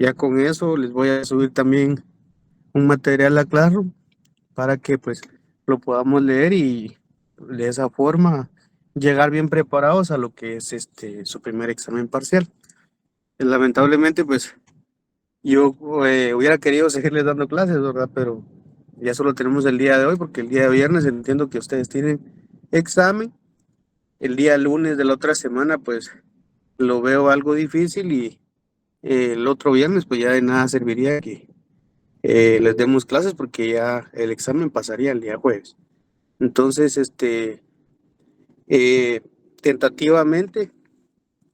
Ya con eso les voy a subir también un material a Classroom para que pues lo podamos leer y de esa forma llegar bien preparados a lo que es su primer examen parcial. Lamentablemente pues yo hubiera querido seguirles dando clases, ¿verdad? Pero ya solo tenemos el día de hoy porque el día de viernes entiendo que ustedes tienen examen. El día lunes de la otra semana pues lo veo algo difícil y el otro viernes pues ya de nada serviría que les demos clases porque ya el examen pasaría el día jueves. Entonces, eh, tentativamente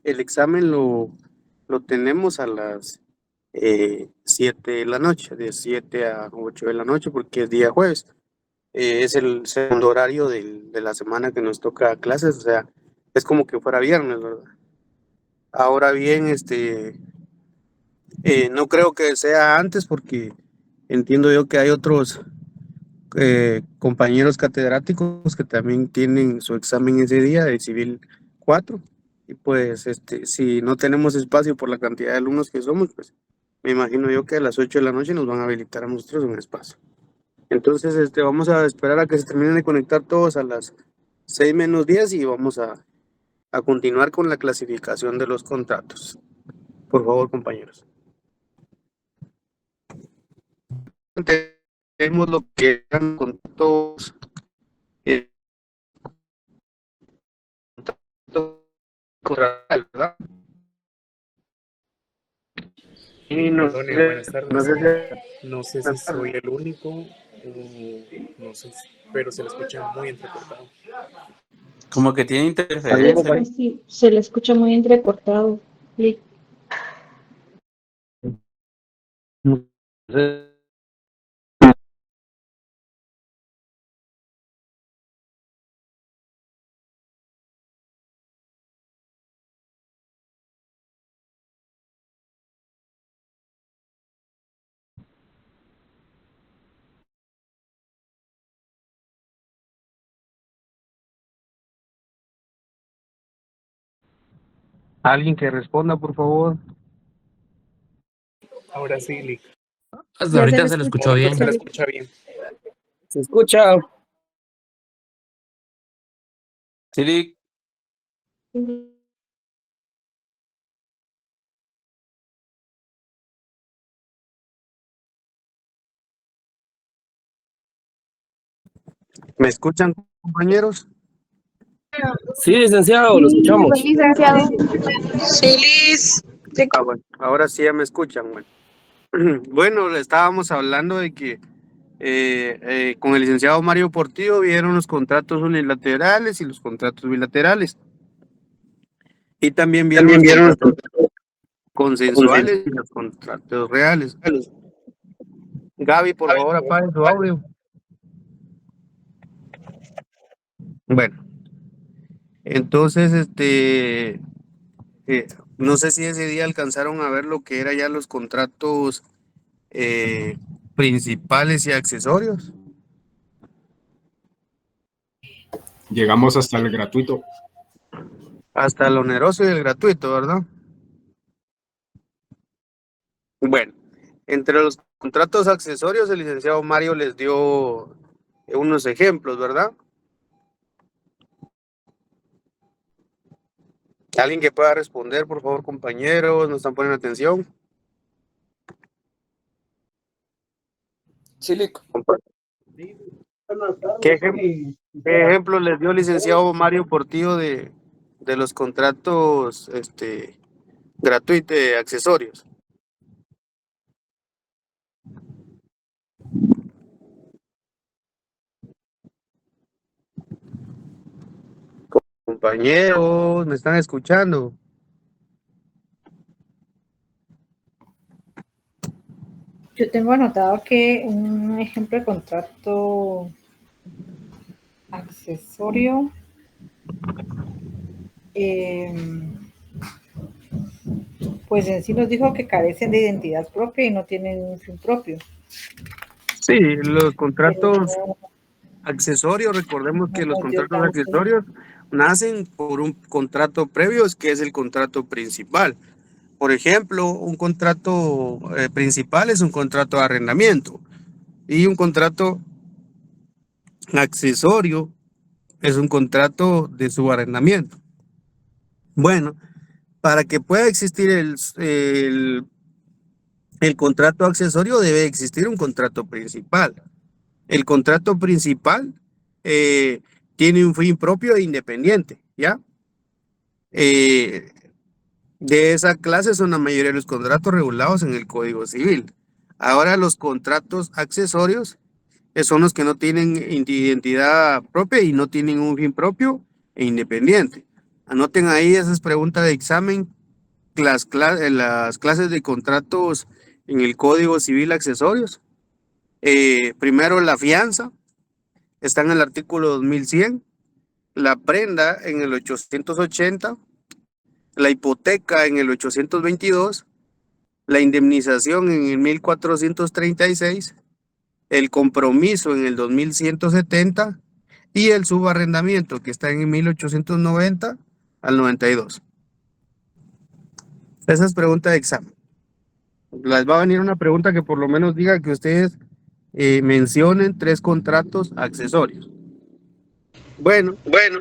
el examen lo tenemos a las 7 de la noche, de 7 a 8 de la noche porque es día jueves. Es el segundo horario de la semana que nos toca clases, o sea, es como que fuera viernes, ¿verdad? Ahora bien, no creo que sea antes porque entiendo yo que hay otros compañeros catedráticos que también tienen su examen ese día de Civil 4 y pues si no tenemos espacio por la cantidad de alumnos que somos, pues me imagino yo que a las 8 de la noche nos van a habilitar a nosotros un espacio. Entonces vamos a esperar a que se terminen de conectar todos a las 6 menos 10 y vamos a continuar con la clasificación de los contratos. Por favor, compañeros. Tenemos lo que eran contratos, ¿verdad? Y no Perdone, sé, buenas tardes. no sé No sé si soy el único o no sé, pero se le escucha muy entrecortado. Como que tiene si interferencia. Sí, se le escucha muy entrecortado. Sí. Alguien que responda, por favor. Ahora sí, Lick. Hasta ahorita se lo escuchó bien. Se le escucha bien. ¿Se escucha? Sí, ¿Me escuchan, compañeros? Sí, licenciado, lo escuchamos. Licenciado. Bueno, ahora sí ya me escuchan. Bueno, bueno, le estábamos hablando de que con el licenciado Mario Portillo vieron los contratos unilaterales y los contratos bilaterales. Y también vieron los contratos consensuales y los contratos reales. Gaby, por favor, apague su audio. Bueno, entonces, no sé si ese día alcanzaron a ver lo que era ya los contratos principales y accesorios. Llegamos hasta el gratuito. Hasta el oneroso y el gratuito, ¿verdad? Bueno, entre los contratos accesorios, el licenciado Mario les dio unos ejemplos, ¿verdad? Alguien que pueda responder, por favor, compañeros, ¿no están poniendo atención? Sí, Lick. ¿Qué ejemplo les dio el licenciado Mario Portillo de los contratos gratuitos accesorios? Compañeros, ¿me están escuchando? Yo tengo anotado que un ejemplo de contrato accesorio pues en sí nos dijo que carecen de identidad propia y no tienen un fin propio. Sí, los contratos Pero accesorios, recordemos que no los nos dio contratos tanto. accesorios nacen por un contrato previo, que es el contrato principal. Por ejemplo, un contrato principal es un contrato de arrendamiento y un contrato accesorio es un contrato de subarrendamiento. Bueno, para que pueda existir el contrato accesorio debe existir un contrato principal. El contrato principal tiene un fin propio e independiente, ¿ya? De esa clase son la mayoría de los contratos regulados en el Código Civil. Ahora los contratos accesorios son los que no tienen identidad propia y no tienen un fin propio e independiente. Anoten ahí esas preguntas de examen, las clases de contratos en el Código Civil accesorios. Primero la fianza, está en el artículo 2100, la prenda en el 880, la hipoteca en el 822, la indemnización en el 1436, el compromiso en el 2170 y el subarrendamiento que está en el 1890 al 92. Esas preguntas de examen. Les va a venir una pregunta que por lo menos diga que ustedes mencionen 3 contratos accesorios. Bueno,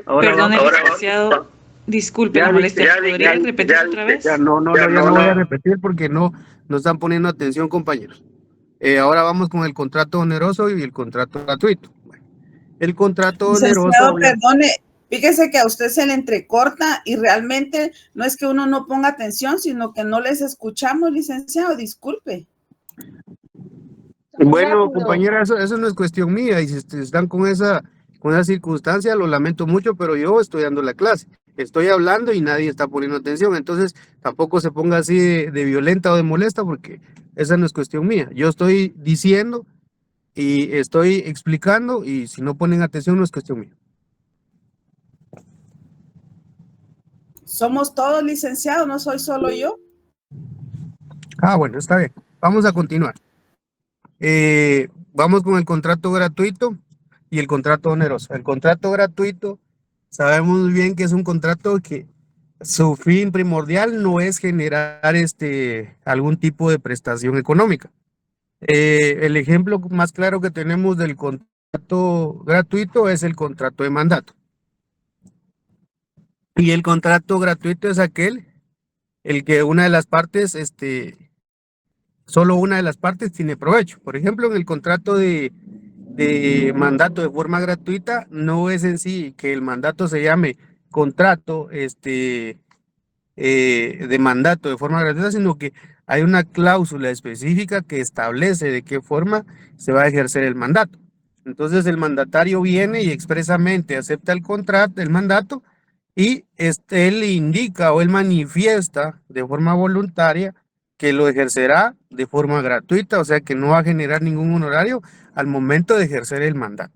Ahora, licenciado, disculpe la molestia, ¿podría repetir otra vez? No voy a repetir porque no están poniendo atención, compañeros. Ahora vamos con el contrato oneroso y el contrato gratuito. Bueno, el contrato oneroso... Perdone, fíjese que a usted se le entrecorta y realmente no es que uno no ponga atención, sino que no les escuchamos, licenciado, disculpe. Bueno, compañera, eso no es cuestión mía, y si están con esa circunstancia, lo lamento mucho, pero yo estoy dando la clase, estoy hablando y nadie está poniendo atención, entonces tampoco se ponga así de violenta o de molesta, porque esa no es cuestión mía. Yo estoy diciendo y estoy explicando, y si no ponen atención no es cuestión mía. Somos todos licenciados, no soy solo yo. Bueno, está bien, vamos a continuar. Vamos con el contrato gratuito y el contrato oneroso. El contrato gratuito, sabemos muy bien que es un contrato que su fin primordial no es generar algún tipo de prestación económica. El ejemplo más claro que tenemos del contrato gratuito es el contrato de mandato. Y el contrato gratuito es el que una de las partes, solo una de las partes tiene provecho. Por ejemplo, en el contrato de mandato de forma gratuita, no es en sí que el mandato se llame contrato de mandato de forma gratuita, sino que hay una cláusula específica que establece de qué forma se va a ejercer el mandato. Entonces el mandatario viene y expresamente acepta el contrato, el mandato, y él indica o él manifiesta de forma voluntaria que lo ejercerá de forma gratuita, o sea que no va a generar ningún honorario al momento de ejercer el mandato.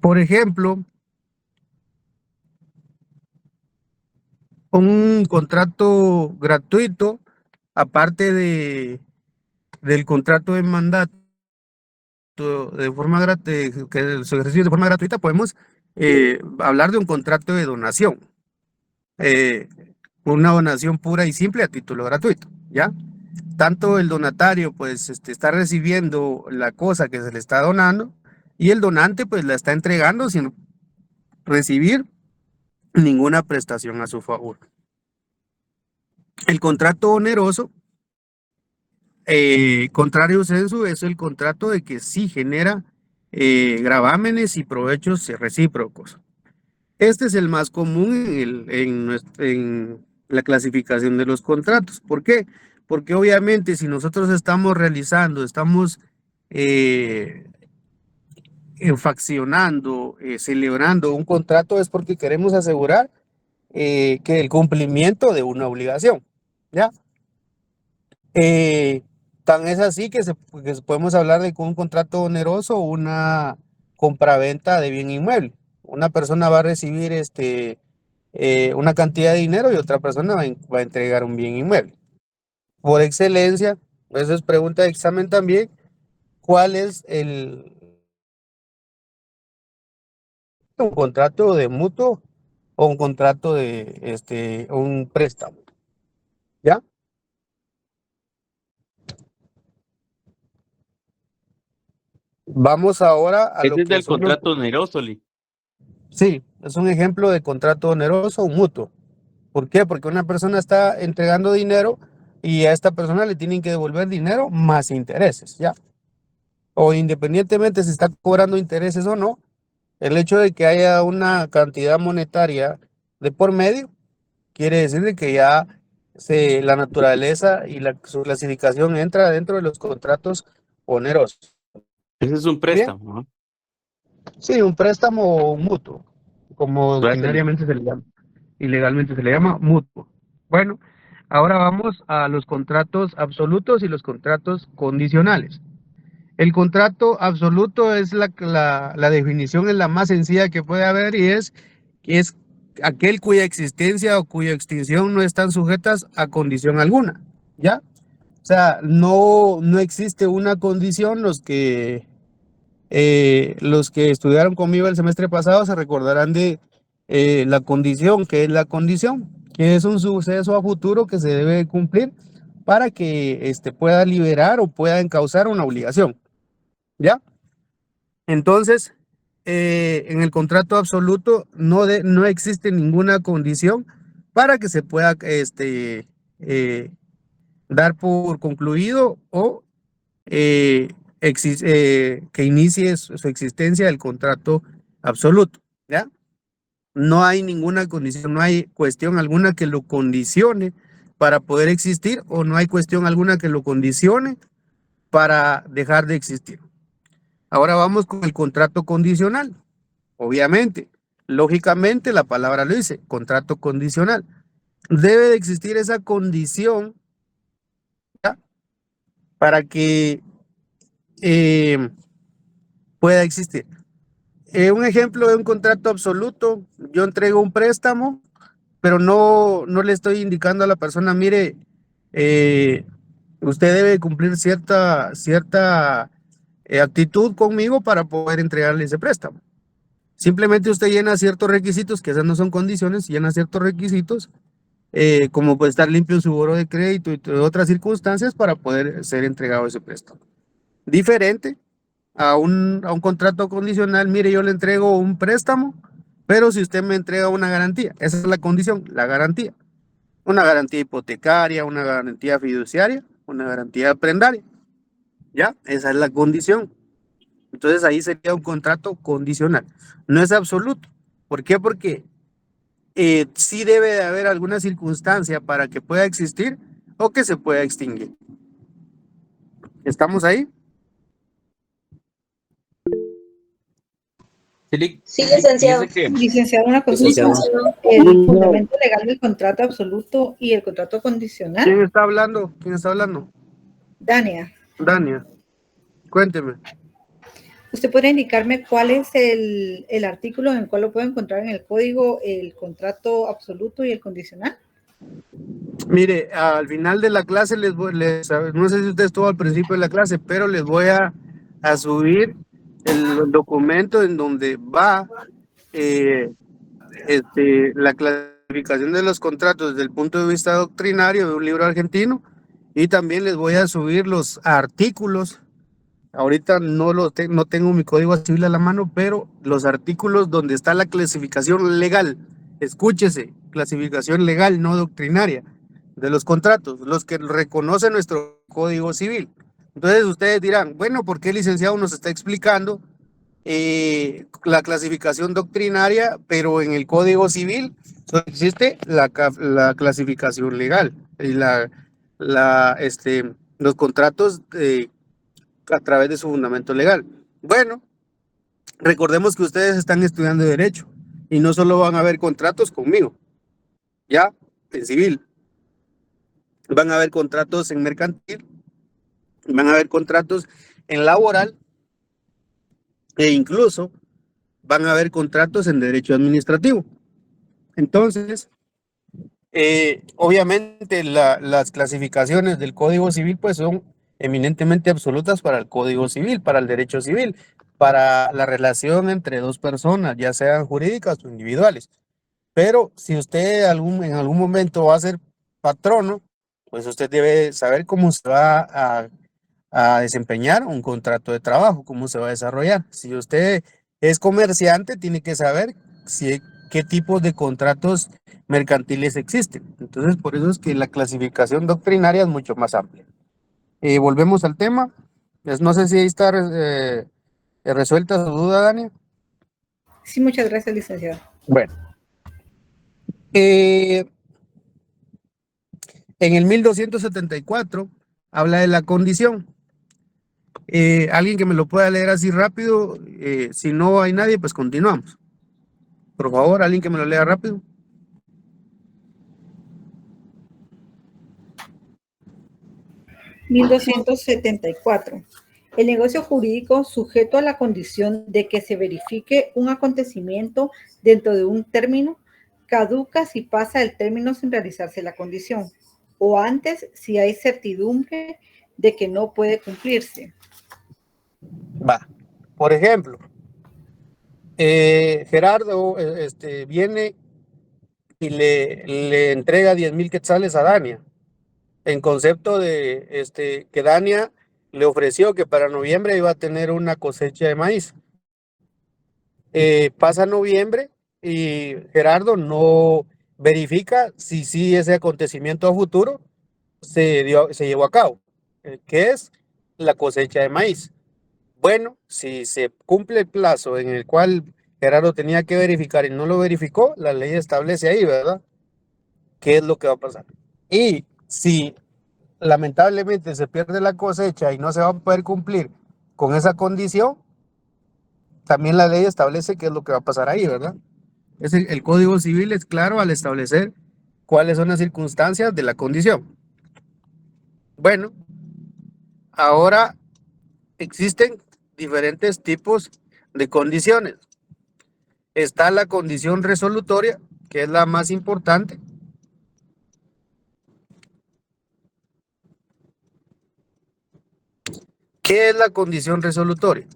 Por ejemplo, un contrato gratuito, aparte del contrato de mandato de forma gratuita, que se ejerce de forma gratuita, podemos hablar de un contrato de donación. Una donación pura y simple a título gratuito, ¿ya? Tanto el donatario pues está recibiendo la cosa que se le está donando y el donante pues la está entregando sin recibir ninguna prestación a su favor. El contrato oneroso, contrario censo, es el contrato de que sí genera gravámenes y provechos recíprocos. Este es el más común en la clasificación de los contratos. ¿Por qué? Porque obviamente si nosotros estamos faccionando, celebrando un contrato, es porque queremos asegurar que el cumplimiento de una obligación, ¿ya? Tan es así que podemos hablar de un contrato oneroso o una compraventa de bien inmueble. Una persona va a recibir una cantidad de dinero y otra persona va a entregar un bien inmueble. Por excelencia, eso es pregunta de examen también, ¿cuál es un contrato de mutuo o un contrato de un préstamo. ¿Ya? Vamos ahora a lo Ese es que del son los... contrato oneroso, Lee. Sí, es un ejemplo de contrato oneroso o mutuo. ¿Por qué? Porque una persona está entregando dinero y a esta persona le tienen que devolver dinero más intereses, ¿ya? O independientemente si está cobrando intereses o no, el hecho de que haya una cantidad monetaria de por medio quiere decir de que ya la naturaleza y su clasificación entra dentro de los contratos onerosos. Ese es un Bien, préstamo, ¿no? sí, un préstamo mutuo, como Gracias, Lee. doctrinariamente se le llama, y legalmente se le llama mutuo. Bueno, ahora vamos a los contratos absolutos y los contratos condicionales. El contrato absoluto es la definición es la más sencilla que puede haber y es aquel cuya existencia o cuya extinción no están sujetas a condición alguna, ¿ya? O sea, no existe una condición. Los que estudiaron conmigo el semestre pasado se recordarán de la condición, que es la condición, que es un suceso a futuro que se debe cumplir para que pueda liberar o pueda encauzar una obligación, ¿ya? Entonces, en el contrato absoluto no existe ninguna condición para que se pueda dar por concluido o que inicie su existencia el contrato absoluto, ¿ya? No hay ninguna condición, no hay cuestión alguna que lo condicione para poder existir o no hay cuestión alguna que lo condicione para dejar de existir. Ahora vamos con el contrato condicional. Obviamente, lógicamente la palabra lo dice, contrato condicional. Debe de existir esa condición, ¿ya? Para que pueda existir. Un ejemplo de un contrato absoluto: yo entrego un préstamo, pero no le estoy indicando a la persona, mire, usted debe cumplir cierta actitud conmigo para poder entregarle ese préstamo. Simplemente usted llena ciertos requisitos, que esas no son condiciones, llena ciertos requisitos, como puede estar limpio en su buro de crédito y otras circunstancias para poder ser entregado ese préstamo. Diferente a un contrato condicional: mire, yo le entrego un préstamo, pero si usted me entrega una garantía, esa es la condición, la garantía. Una garantía hipotecaria, una garantía fiduciaria, una garantía prendaria, ¿ya? Esa es la condición. Entonces ahí sería un contrato condicional. No es absoluto. ¿Por qué? Porque sí debe de haber alguna circunstancia para que pueda existir o que se pueda extinguir. ¿Estamos ahí? Sí, Lee. Sí, licenciado. Dice que Licenciado, una consulta. Licenciado. El fundamento legal del contrato absoluto y el contrato condicional. ¿Quién está hablando? ¿Quién está hablando? Dania, Dania, cuénteme. ¿usted podría indicarme cuál es el artículo en el cual lo puedo encontrar en el código, el contrato absoluto y el condicional? Mire, al final de la clase no sé si usted estuvo al principio de la clase, pero les voy a subir el documento en donde va la clasificación de los contratos desde el punto de vista doctrinario de un libro argentino, y también les voy a subir los artículos. Ahorita no tengo mi código civil a la mano, pero los artículos donde está la clasificación legal, escúchese, clasificación legal, no doctrinaria, de los contratos, los que reconoce nuestro código civil. Entonces ustedes dirán, bueno, ¿por qué el licenciado nos está explicando la clasificación doctrinaria, pero en el código civil solo existe la clasificación legal y los contratos a través de su fundamento legal? Bueno, recordemos que ustedes están estudiando Derecho y no solo van a ver contratos conmigo, ya, en civil. Van a haber contratos en mercantil, van a haber contratos en laboral e incluso van a haber contratos en derecho administrativo. Entonces, obviamente las clasificaciones del Código Civil pues son eminentemente absolutas para el Código Civil, para el derecho civil, para la relación entre dos personas, ya sean jurídicas o individuales. Pero si usted en algún momento va a ser patrono, pues usted debe saber cómo se va a desempeñar un contrato de trabajo, cómo se va a desarrollar. Si usted es comerciante, tiene que saber qué tipos de contratos mercantiles existen. Entonces, por eso es que la clasificación doctrinaria es mucho más amplia. Volvemos al tema. No sé si ahí está resuelta su duda, Dani. Sí, muchas gracias, licenciado. Bueno. En el 1274 habla de la condición. Alguien que me lo pueda leer así rápido. Si no hay nadie, pues continuamos. Por favor, alguien que me lo lea rápido. (1274) El negocio jurídico sujeto a la condición de que se verifique un acontecimiento dentro de un término caduca si pasa el término sin realizarse la condición, o antes si hay certidumbre de que no puede cumplirse. Va. Por ejemplo, Gerardo viene y le entrega 10,000 quetzales a Dania, en concepto de que Dania le ofreció que para noviembre iba a tener una cosecha de maíz. Pasa noviembre y Gerardo no verifica si ese acontecimiento a futuro se llevó a cabo, que es la cosecha de maíz. Bueno, si se cumple el plazo en el cual Gerardo tenía que verificar y no lo verificó, la ley establece ahí, ¿verdad?, qué es lo que va a pasar. Y si lamentablemente se pierde la cosecha y no se va a poder cumplir con esa condición, también la ley establece qué es lo que va a pasar ahí, ¿verdad? El Código Civil es claro al establecer cuáles son las circunstancias de la condición. Bueno, ahora existen diferentes tipos de condiciones. Está la condición resolutoria, que es la más importante. ¿Qué es la condición resolutoria?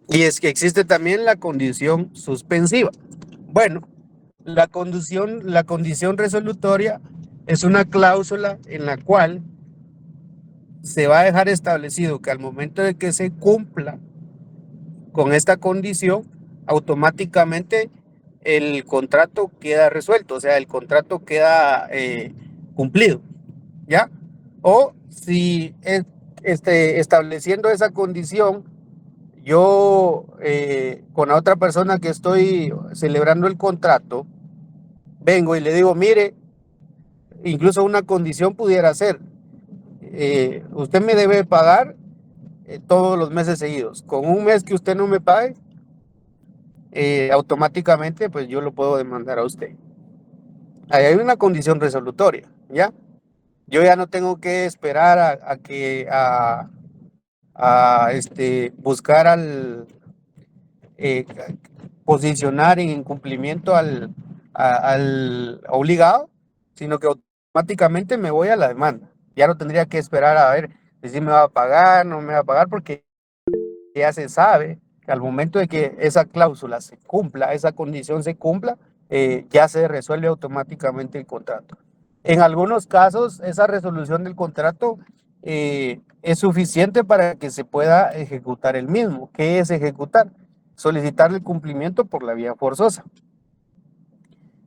Y es que existe también la condición suspensiva. Bueno, la condición resolutoria es una cláusula en la cual se va a dejar establecido que al momento de que se cumpla con esta condición, automáticamente el contrato queda resuelto, o sea, el contrato queda cumplido, ¿ya? O si estableciendo esa condición, yo con la otra persona que estoy celebrando el contrato, vengo y le digo, mire, incluso una condición pudiera ser, usted me debe pagar todos los meses seguidos. Con un mes que usted no me pague, automáticamente pues yo lo puedo demandar a usted. Ahí hay una condición resolutoria, ¿ya? Yo ya no tengo que esperar a buscar posicionar en incumplimiento al obligado, sino que automáticamente me voy a la demanda. Ya no tendría que esperar a ver si me va a pagar, no me va a pagar, porque ya se sabe que al momento de que esa cláusula se cumpla, esa condición se cumpla, ya se resuelve automáticamente el contrato. En algunos casos, esa resolución del contrato es suficiente para que se pueda ejecutar el mismo. ¿Qué es ejecutar? Solicitar el cumplimiento por la vía forzosa.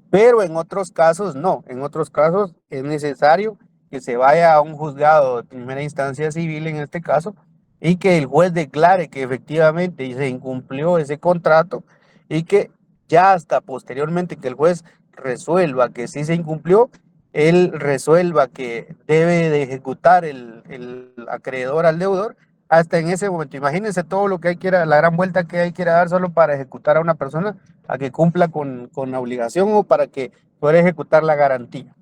Pero en otros casos no. En otros casos es necesario que se vaya a un juzgado de primera instancia civil, en este caso, y que el juez declare que efectivamente se incumplió ese contrato, y que ya hasta posteriormente que el juez resuelva que sí se incumplió, él resuelva que debe de ejecutar el acreedor al deudor. Hasta en ese momento, imagínense todo lo que hay que ir a, la gran vuelta que hay que ir a dar solo para ejecutar a una persona a que cumpla con la obligación, o para que pueda ejecutar la garantía,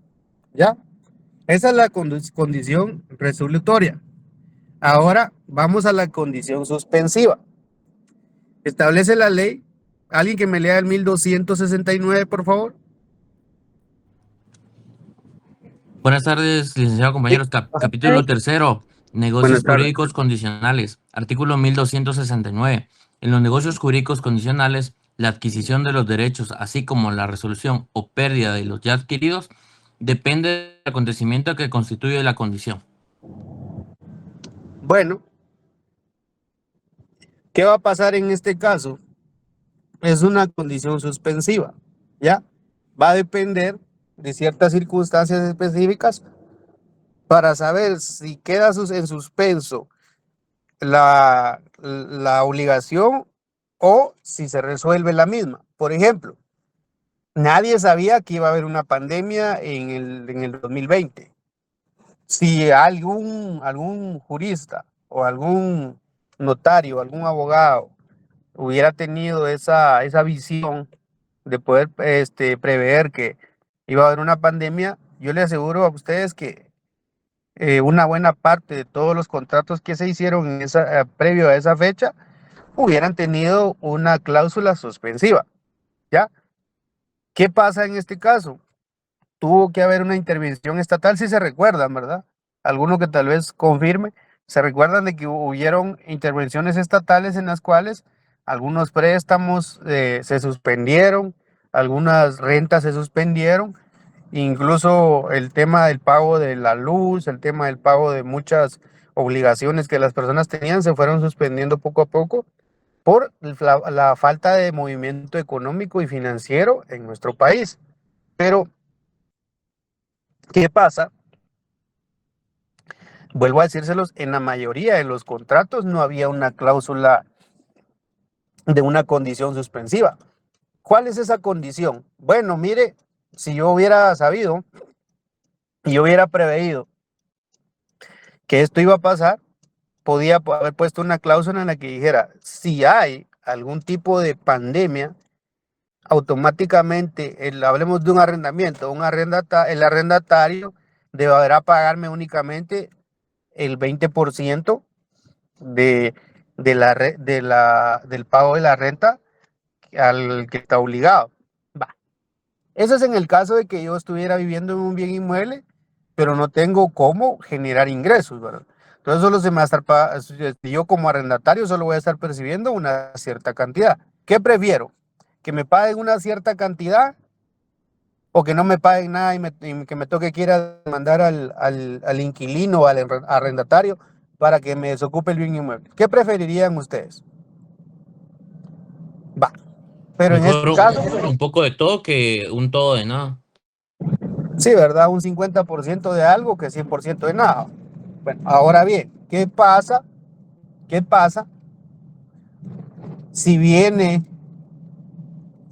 ¿ya? Esa es la condición resolutoria. Ahora vamos a la condición suspensiva. Establece la ley. Alguien que me lea el 1269, por favor. Buenas tardes, licenciado, compañeros. Capítulo 3, Negocios Buenas tardes. jurídicos condicionales. Artículo 1269. En los negocios jurídicos condicionales, la adquisición de los derechos, así como la resolución o pérdida de los ya adquiridos, depende del acontecimiento que constituye la condición. Bueno, ¿qué va a pasar en este caso? Es una condición suspensiva, ¿ya? Va a depender de ciertas circunstancias específicas para saber si queda en suspenso la obligación o si se resuelve la misma. Por ejemplo, nadie sabía que iba a haber una pandemia en el 2020. Si algún jurista o algún notario, algún abogado hubiera tenido esa visión de poder prever que iba a haber una pandemia, yo le aseguro a ustedes que una buena parte de todos los contratos que se hicieron previo a esa fecha hubieran tenido una cláusula suspensiva, ¿ya? ¿Qué pasa en este caso? Tuvo que haber una intervención estatal, si se recuerdan, ¿verdad? Alguno que tal vez confirme, se recuerdan de que hubieron intervenciones estatales en las cuales algunos préstamos se suspendieron, algunas rentas se suspendieron, incluso el tema del pago de la luz, el tema del pago de muchas obligaciones que las personas tenían se fueron suspendiendo poco a poco por la falta de movimiento económico y financiero en nuestro país. Pero ¿qué pasa? Vuelvo a decírselos, en la mayoría de los contratos no había una cláusula de una condición suspensiva. ¿Cuál es esa condición? Bueno, mire, si yo hubiera sabido y yo hubiera preveído que esto iba a pasar, podía haber puesto una cláusula en la que dijera, si hay algún tipo de pandemia, automáticamente, hablemos de un arrendamiento, el arrendatario deberá pagarme únicamente el 20% del pago de la renta al que está obligado. Va. Eso es en el caso de que yo estuviera viviendo en un bien inmueble, pero no tengo cómo generar ingresos, ¿verdad? Entonces solo se me va a estar yo como arrendatario solo voy a estar percibiendo una cierta cantidad. ¿Qué prefiero? ¿Que me paguen una cierta cantidad o que no me paguen nada y que me toque quiera mandar al inquilino o al arrendatario para que me desocupe el bien inmueble? ¿Qué preferirían ustedes? Va. Pero en Mejor este caso, un poco de todo que un todo de nada. sí, ¿verdad? Un 50% de algo que 100% de nada. Bueno, ahora bien, ¿qué pasa? ¿Qué pasa si viene,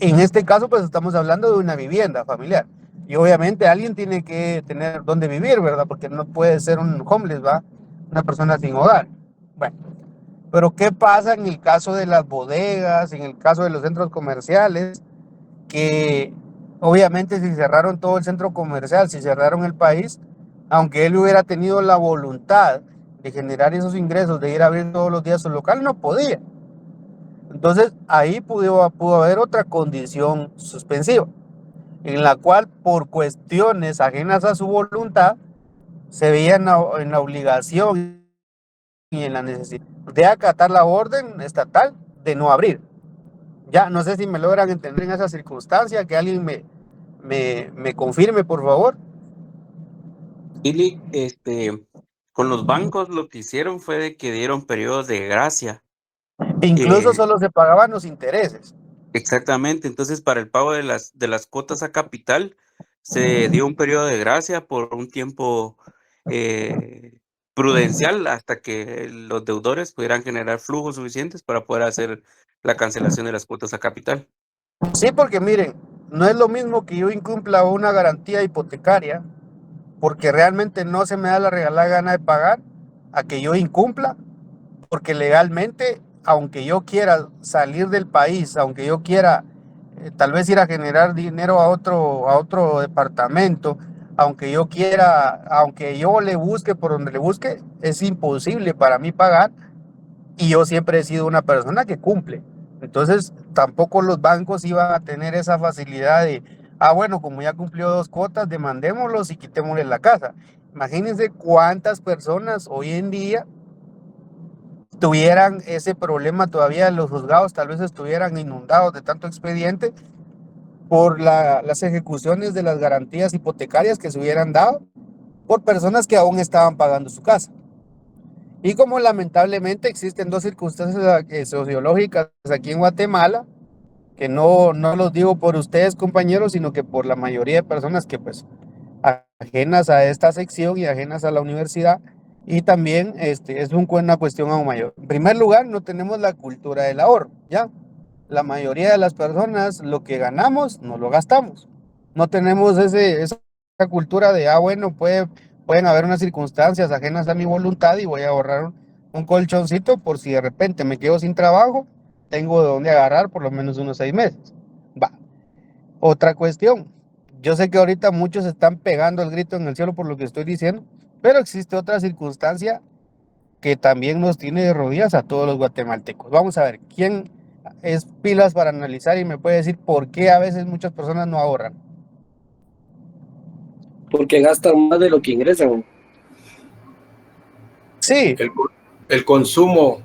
en este caso, pues estamos hablando de una vivienda familiar? Y obviamente alguien tiene que tener dónde vivir, ¿verdad? Porque no puede ser un homeless, ¿va? Una persona sin hogar. Bueno, pero ¿qué pasa en el caso de las bodegas, en el caso de los centros comerciales? Que obviamente si cerraron todo el centro comercial, si cerraron el país, aunque él hubiera tenido la voluntad de generar esos ingresos, de ir a abrir todos los días su local, no podía. Entonces ahí pudo haber otra condición suspensiva, en la cual por cuestiones ajenas a su voluntad, se veía en la obligación y en la necesidad de acatar la orden estatal de no abrir. Ya, no sé si me logran entender en esa circunstancia, que alguien me confirme, por favor. Y con los bancos lo que hicieron fue de que dieron periodos de gracia. Incluso solo se pagaban los intereses. Exactamente, entonces para el pago de las cuotas a capital se dio un periodo de gracia por un tiempo prudencial hasta que los deudores pudieran generar flujos suficientes para poder hacer la cancelación de las cuotas a capital. Sí, porque miren, no es lo mismo que yo incumpla una garantía hipotecaria porque realmente no se me da la regalada gana de pagar, a que yo incumpla porque legalmente, aunque yo quiera salir del país, aunque yo quiera tal vez ir a generar dinero a otro departamento, aunque yo le busque por donde le busque, es imposible para mí pagar, y yo siempre he sido una persona que cumple. Entonces tampoco los bancos iban a tener esa facilidad de, bueno, como ya cumplió 2 cuotas, demandémoslos y quitémosle la casa. Imagínense cuántas personas hoy en día tuvieran ese problema todavía. Los juzgados tal vez estuvieran inundados de tanto expediente por las ejecuciones de las garantías hipotecarias que se hubieran dado por personas que aún estaban pagando su casa. Y como lamentablemente existen dos circunstancias sociológicas aquí en Guatemala, que no los digo por ustedes, compañeros, sino que por la mayoría de personas que pues ajenas a esta sección y ajenas a la universidad, y también es una cuestión aún mayor. En primer lugar, no tenemos la cultura del ahorro, ¿ya? La mayoría de las personas lo que ganamos no lo gastamos. No tenemos esa cultura de, bueno, pueden haber unas circunstancias ajenas a mi voluntad y voy a ahorrar un colchoncito por si de repente me quedo sin trabajo, tengo de dónde agarrar por lo menos unos 6 meses. Va. Otra cuestión. Yo sé que ahorita muchos están pegando el grito en el cielo por lo que estoy diciendo, pero existe otra circunstancia que también nos tiene de rodillas a todos los guatemaltecos. Vamos a ver, ¿quién es pilas para analizar y me puede decir por qué a veces muchas personas no ahorran? Porque gastan más de lo que ingresan. Sí. El consumo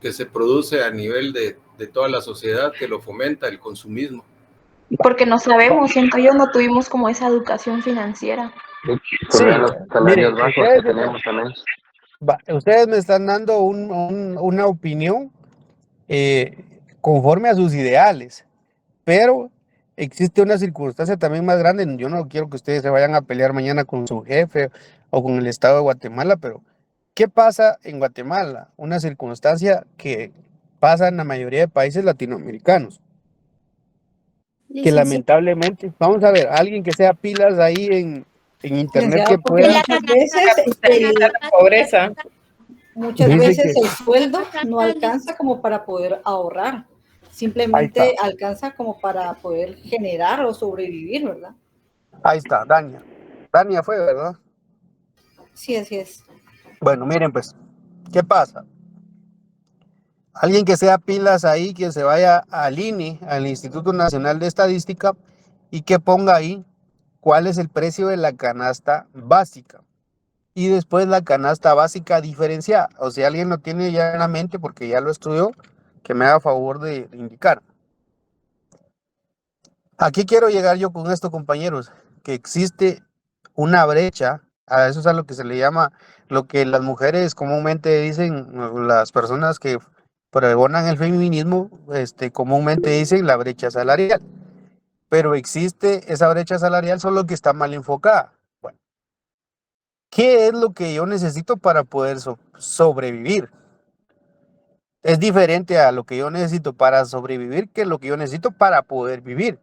que se produce a nivel de toda la sociedad que lo fomenta, el consumismo. Porque no sabemos, siento yo, no tuvimos como esa educación financiera. Sí, los salarios bajos que tenemos también. Ustedes me están dando una opinión conforme a sus ideales, pero existe una circunstancia también más grande. Yo no quiero que ustedes se vayan a pelear mañana con su jefe o con el Estado de Guatemala, pero ¿qué pasa en Guatemala? Una circunstancia que pasa en la mayoría de países latinoamericanos. Que lamentablemente, vamos a ver, alguien que sea pilas ahí en internet que pueda. Muchas veces el sueldo no alcanza como para poder ahorrar, simplemente alcanza como para poder generar o sobrevivir, ¿verdad? Ahí está, Dania fue, ¿verdad? Sí, así es. Bueno, miren pues, ¿qué pasa? Alguien que sea pilas ahí, que se vaya al INE, al Instituto Nacional de Estadística, y que ponga ahí cuál es el precio de la canasta básica. Y después la canasta básica diferenciada. O sea, alguien lo tiene ya en la mente porque ya lo estudió, que me haga favor de indicar. Aquí quiero llegar yo con esto, compañeros, que existe una brecha, a eso es a lo que se le llama, lo que las mujeres comúnmente dicen, las personas que pregonan el feminismo, comúnmente dicen la brecha salarial. Pero existe esa brecha salarial, solo que está mal enfocada. Bueno, ¿qué es lo que yo necesito para poder sobrevivir? Es diferente a lo que yo necesito para sobrevivir que lo que yo necesito para poder vivir.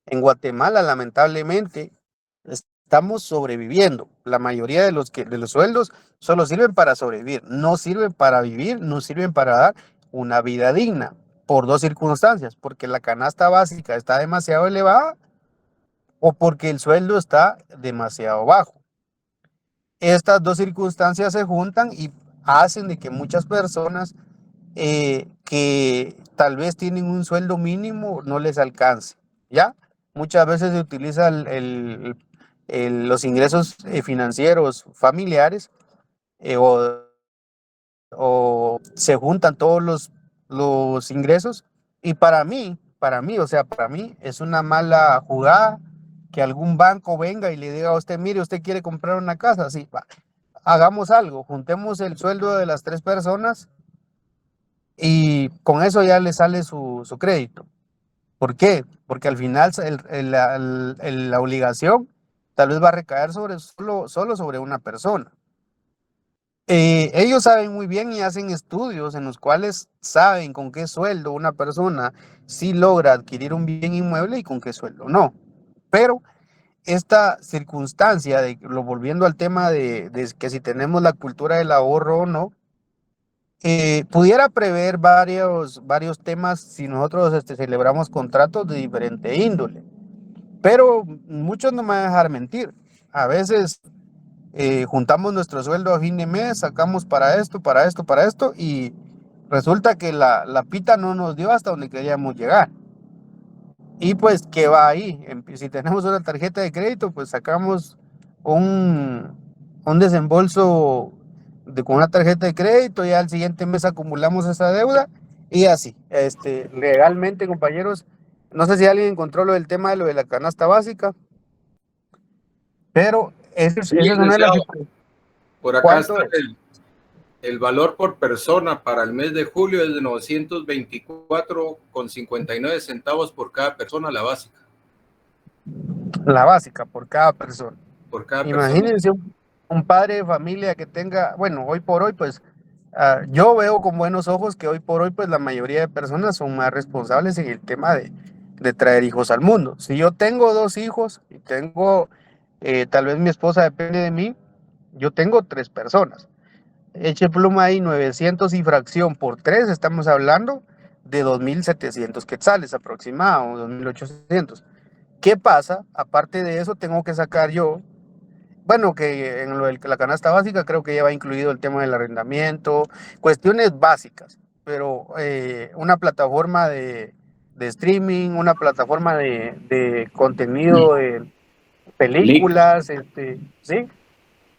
En Guatemala, lamentablemente, estamos sobreviviendo. La mayoría de los sueldos solo sirven para sobrevivir, no sirven para vivir, no sirven para dar una vida digna, por dos circunstancias, porque la canasta básica está demasiado elevada o porque el sueldo está demasiado bajo. Estas dos circunstancias se juntan y hacen de que muchas personas que tal vez tienen un sueldo mínimo no les alcance, ¿ya? Muchas veces se utiliza los ingresos financieros familiares o se juntan todos los ingresos y para mí es una mala jugada que algún banco venga y le diga a usted, mire, usted quiere comprar una casa, sí, va, hagamos algo, juntemos el sueldo de las 3 personas y con eso ya le sale su crédito. ¿Por qué? Porque al final la obligación tal vez va a recaer solo sobre una persona. Ellos saben muy bien y hacen estudios en los cuales saben con qué sueldo una persona sí logra adquirir un bien inmueble y con qué sueldo no. Pero esta circunstancia, volviendo al tema de que si tenemos la cultura del ahorro o no, pudiera prever varios temas si nosotros celebramos contratos de diferente índole. Pero muchos no me van a dejar mentir. A veces juntamos nuestro sueldo a fin de mes, sacamos para esto y resulta que la pita no nos dio hasta donde queríamos llegar. Y pues, ¿qué va ahí? Si tenemos una tarjeta de crédito, pues sacamos un un desembolso con una tarjeta de crédito, ya al siguiente mes acumulamos esa deuda y así. Legalmente, compañeros, no sé si alguien encontró lo del tema de lo de la canasta básica, pero esa Sí, es una de las... licenciado. Por acá está ¿Cuánto es? el valor por persona para el mes de julio es de 924,59 centavos por cada persona, la básica. La básica, por cada persona. Por cada persona. Imagínense un padre de familia que tenga, bueno, hoy por hoy, pues, yo veo con buenos ojos que hoy por hoy, pues, la mayoría de personas son más responsables en el tema de traer hijos al mundo. Si yo tengo 2 hijos y tengo, tal vez mi esposa depende de mí, yo tengo 3 personas. Eche pluma ahí, 900 y fracción por 3, estamos hablando de 2.700 quetzales aproximadamente, 2.800. ¿Qué pasa? Aparte de eso, tengo que sacar yo, bueno, que en lo de la canasta básica creo que ya va incluido el tema del arrendamiento, cuestiones básicas, pero una plataforma de streaming, una plataforma de contenido, de películas, ¿sí?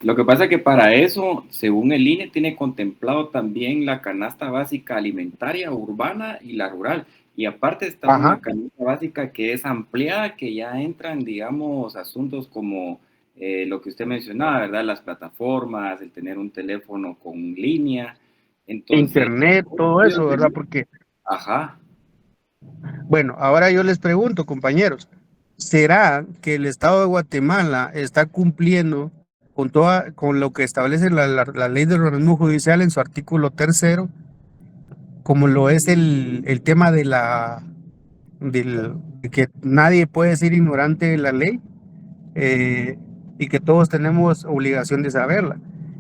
Lo que pasa es que para eso, según el INE, tiene contemplado también la canasta básica alimentaria urbana y la rural. Y aparte está una canasta básica que es ampliada, que ya entran, digamos, asuntos como lo que usted mencionaba, ¿verdad? Las plataformas, el tener un teléfono con línea. Entonces, Internet, todo eso, ¿verdad? Porque... Ajá. Bueno, ahora yo les pregunto, compañeros, ¿será que el Estado de Guatemala está cumpliendo con lo que establece la ley del organismo judicial en su artículo 3º, como lo es el tema de que nadie puede ser ignorante de la ley, y que todos tenemos obligación de saberla?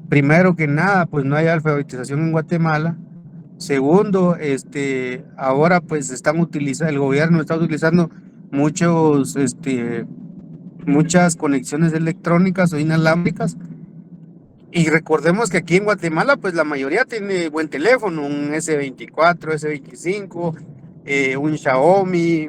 Primero que nada, pues no hay alfabetización en Guatemala. Segundo, ahora pues el gobierno está utilizando muchas conexiones electrónicas o inalámbricas. Y recordemos que aquí en Guatemala, pues la mayoría tiene buen teléfono, un S24, S25, un Xiaomi,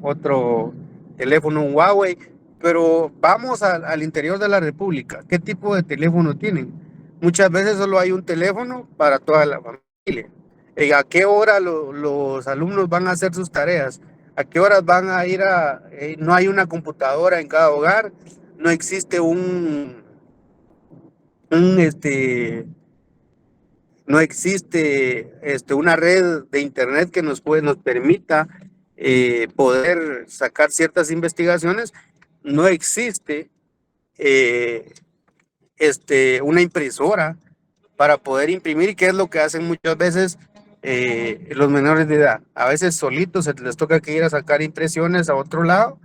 otro teléfono, un Huawei. Pero vamos al interior de la República, ¿qué tipo de teléfono tienen? Muchas veces solo hay un teléfono para toda la familia. ¿A qué hora los alumnos van a hacer sus tareas? ¿A qué horas van a ir no hay una computadora en cada hogar? No existe no existe una red de internet que nos permita poder sacar ciertas investigaciones. No existe una impresora para poder imprimir, que es lo que hacen muchas veces los menores de edad. A veces solitos se les toca que ir a sacar impresiones a otro lado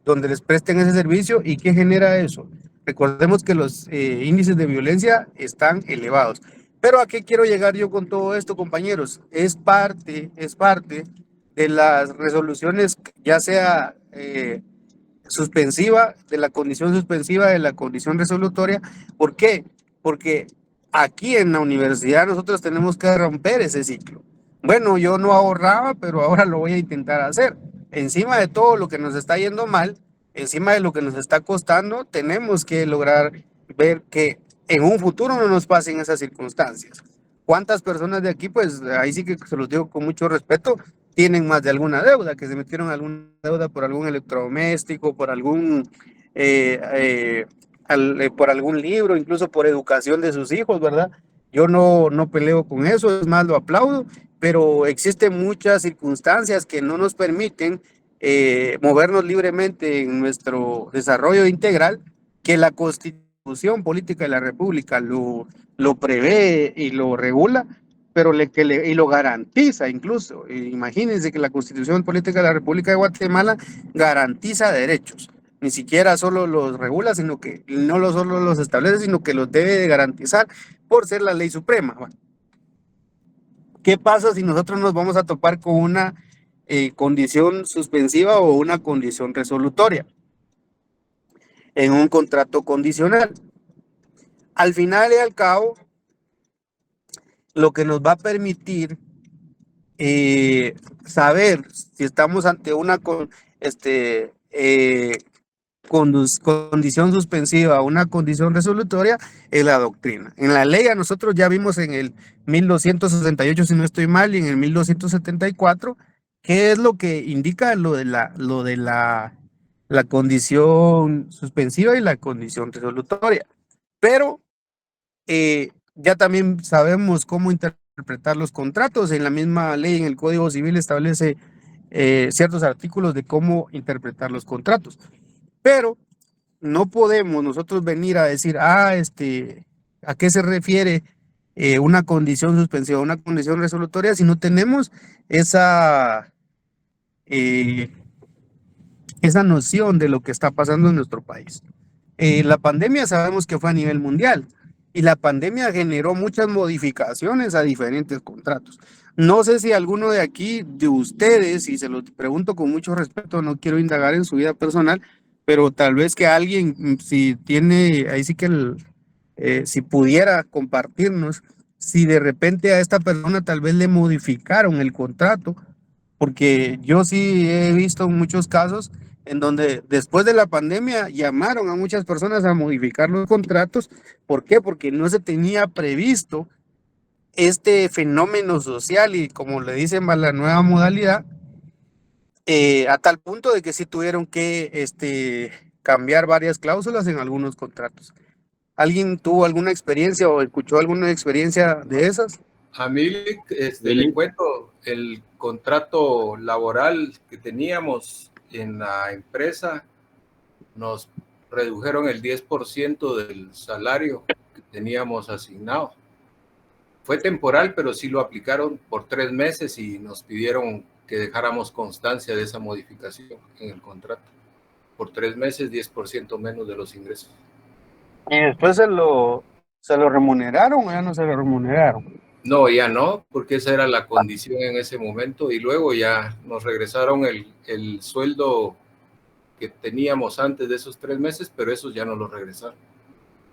donde les presten ese servicio. ¿Y qué genera eso? Recordemos que los índices de violencia están elevados. Pero ¿a qué quiero llegar yo con todo esto, compañeros? Es parte de las resoluciones, ya sea suspensiva, de la condición suspensiva, de la condición resolutoria. ¿Por qué? Porque aquí en la universidad nosotros tenemos que romper ese ciclo. Bueno, yo no ahorraba, pero ahora lo voy a intentar hacer. Encima de todo lo que nos está yendo mal, encima de lo que nos está costando, tenemos que lograr ver que en un futuro no nos pasen esas circunstancias. ¿Cuántas personas de aquí, pues ahí sí que se los digo con mucho respeto, tienen más de alguna deuda, que se metieron alguna deuda por algún electrodoméstico, por algún libro, incluso por educación de sus hijos, ¿verdad? Yo no peleo con eso, es más, lo aplaudo, pero existen muchas circunstancias que no nos permiten movernos libremente en nuestro desarrollo integral, que la Constitución Política de la República lo prevé y lo regula, pero y lo garantiza incluso. Imagínense que la Constitución Política de la República de Guatemala garantiza derechos. Ni siquiera solo los regula, sino que no solo los establece, sino que los debe de garantizar por ser la ley suprema. Bueno, ¿qué pasa si nosotros nos vamos a topar con una condición suspensiva o una condición resolutoria en un contrato condicional? Al final y al cabo, lo que nos va a permitir saber si estamos ante condición suspensiva a una condición resolutoria es la doctrina. En la ley a nosotros ya vimos en el 1268, si no estoy mal, y en el 1274, qué es lo que indica lo de la condición suspensiva y la condición resolutoria. Pero ya también sabemos cómo interpretar los contratos. En la misma ley, en el Código Civil, establece ciertos artículos de cómo interpretar los contratos. Pero no podemos nosotros venir a decir, ¿a qué se refiere una condición suspensiva, una condición resolutoria, si no tenemos esa noción de lo que está pasando en nuestro país? La pandemia sabemos que fue a nivel mundial y la pandemia generó muchas modificaciones a diferentes contratos. No sé si alguno de aquí, de ustedes, y se lo pregunto con mucho respeto, no quiero indagar en su vida personal, pero tal vez que alguien, si tiene, ahí sí que si pudiera compartirnos, si de repente a esta persona tal vez le modificaron el contrato, porque yo sí he visto muchos casos en donde después de la pandemia llamaron a muchas personas a modificar los contratos. ¿Por qué? Porque no se tenía previsto este fenómeno social y, como le dicen, va la nueva modalidad, a tal punto de que sí tuvieron que cambiar varias cláusulas en algunos contratos. ¿Alguien tuvo alguna experiencia o escuchó alguna experiencia de esas? A mí le cuento, el contrato laboral que teníamos en la empresa, nos redujeron el 10% del salario que teníamos asignado. Fue temporal, pero sí lo aplicaron por 3 meses y nos pidieron que dejáramos constancia de esa modificación en el contrato. Por 3 meses, 10% menos de los ingresos. ¿Y después se lo remuneraron o ya no se lo remuneraron? No, ya no, porque esa era la condición en ese momento y luego ya nos regresaron el sueldo que teníamos antes de esos 3 meses, pero esos ya no los regresaron.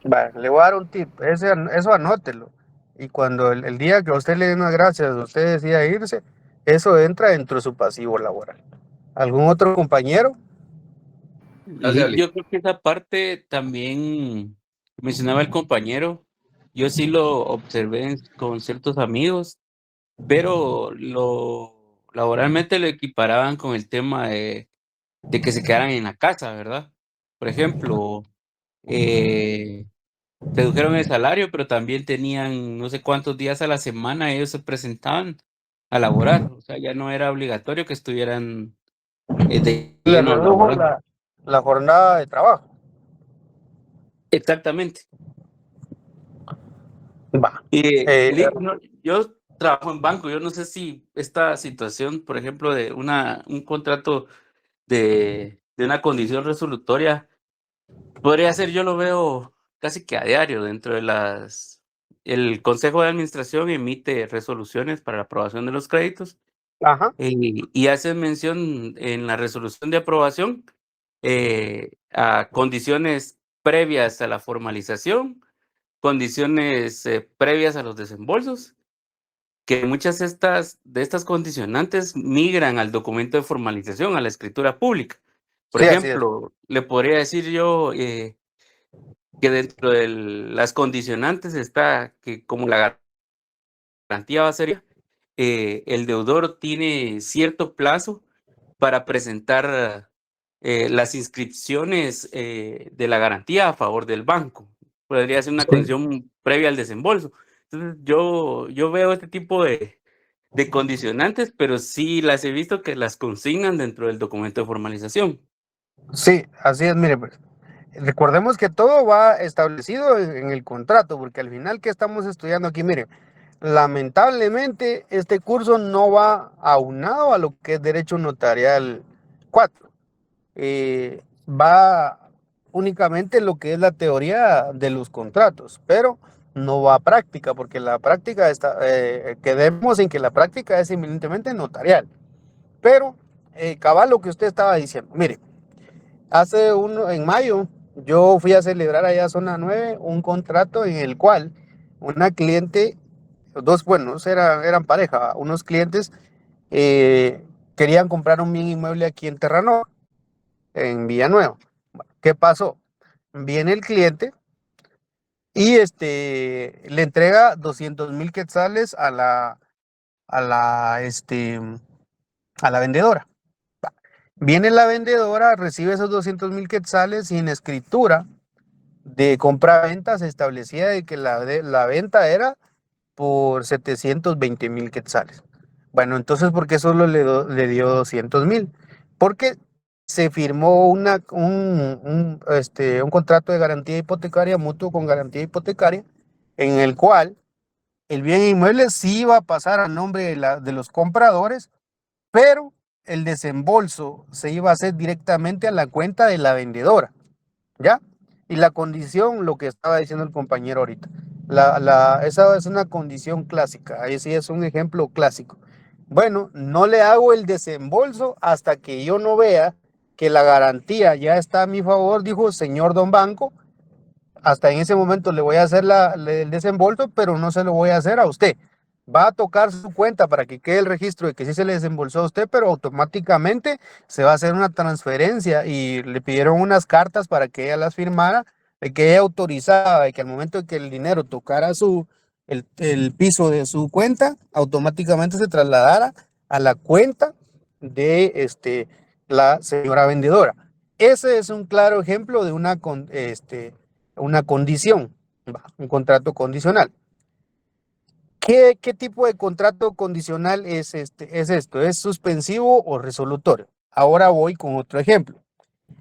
Vale, le voy a dar un tip, eso anótelo. Y cuando el día que a usted le den las gracias, usted decida irse, eso entra dentro de su pasivo laboral. ¿Algún otro compañero? Yo creo que esa parte también mencionaba el compañero. Yo sí lo observé con ciertos amigos, pero laboralmente lo equiparaban con el tema de que se quedaran en la casa, ¿verdad? Por ejemplo, redujeron el salario, pero también tenían no sé cuántos días a la semana ellos se presentaban a laborar. O sea, ya no era obligatorio que estuvieran de Le lleno redujo laborando. la jornada de trabajo. Exactamente. Va. Yo trabajo en banco, yo no sé si esta situación, por ejemplo, de un contrato de una condición resolutoria, podría ser, yo lo veo casi que a diario dentro de el Consejo de Administración emite resoluciones para la aprobación de los créditos. Ajá. Y hace mención en la resolución de aprobación a condiciones previas a la formalización, condiciones previas a los desembolsos, que muchas de estas condicionantes migran al documento de formalización, a la escritura pública. Por ejemplo, le podría decir yo que dentro de las condicionantes está que como la garantía va a ser, el deudor tiene cierto plazo para presentar las inscripciones de la garantía a favor del banco. Podría ser una condición previa al desembolso. Entonces, yo veo este tipo de condicionantes, pero sí las he visto que las consignan dentro del documento de formalización. Sí, así es, mire, pues, recordemos que todo va establecido en el contrato, porque al final, ¿qué estamos estudiando aquí? Mire, lamentablemente este curso no va aunado a lo que es Derecho Notarial 4. Va únicamente lo que es la teoría de los contratos, pero no va a práctica, porque la práctica quedemos en que la práctica es eminentemente notarial. Pero, cabal, lo que usted estaba diciendo, mire, en mayo, yo fui a celebrar allá a Zona 9 un contrato en el cual una cliente, eran pareja, unos clientes querían comprar un bien inmueble aquí en Terranova, en Villanueva. ¿Qué pasó? Viene el cliente y le entrega 200,000 quetzales a la vendedora. Viene la vendedora, recibe esos 200,000 quetzales y en escritura de compra-venta se establecía de que la venta era por 720,000 quetzales. Bueno, entonces, ¿por qué solo le dio 200,000? Porque se firmó un contrato de garantía hipotecaria, mutuo con garantía hipotecaria, en el cual el bien inmueble sí iba a pasar al nombre de los compradores, pero el desembolso se iba a hacer directamente a la cuenta de la vendedora, ¿ya? Y la condición, lo que estaba diciendo el compañero ahorita, esa es una condición clásica, ahí sí es un ejemplo clásico. Bueno, no le hago el desembolso hasta que yo no vea que la garantía ya está a mi favor, dijo señor don banco. Hasta en ese momento le voy a hacer el desembolso, pero no se lo voy a hacer a usted. Va a tocar su cuenta para que quede el registro de que sí se le desembolsó a usted, pero automáticamente se va a hacer una transferencia y le pidieron unas cartas para que ella las firmara, de que ella autorizaba, de que al momento de que el dinero tocara el piso de su cuenta, automáticamente se trasladara a la cuenta de la señora vendedora. Ese es un claro ejemplo de una condición, un contrato condicional. ¿Qué tipo de contrato condicional es esto? ¿Es suspensivo o resolutorio? Ahora voy con otro ejemplo.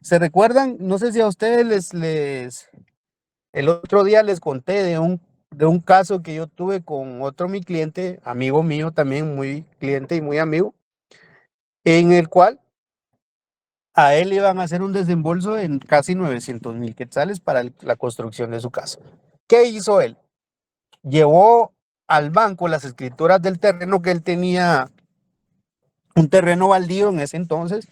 ¿Se recuerdan? No sé si a ustedes el otro día les conté de un caso que yo tuve con otro mi cliente, amigo mío también, muy cliente y muy amigo, en el cual a él le iban a hacer un desembolso en casi 900,000 quetzales para la construcción de su casa. ¿Qué hizo él? Llevó al banco las escrituras del terreno que él tenía, un terreno baldío en ese entonces,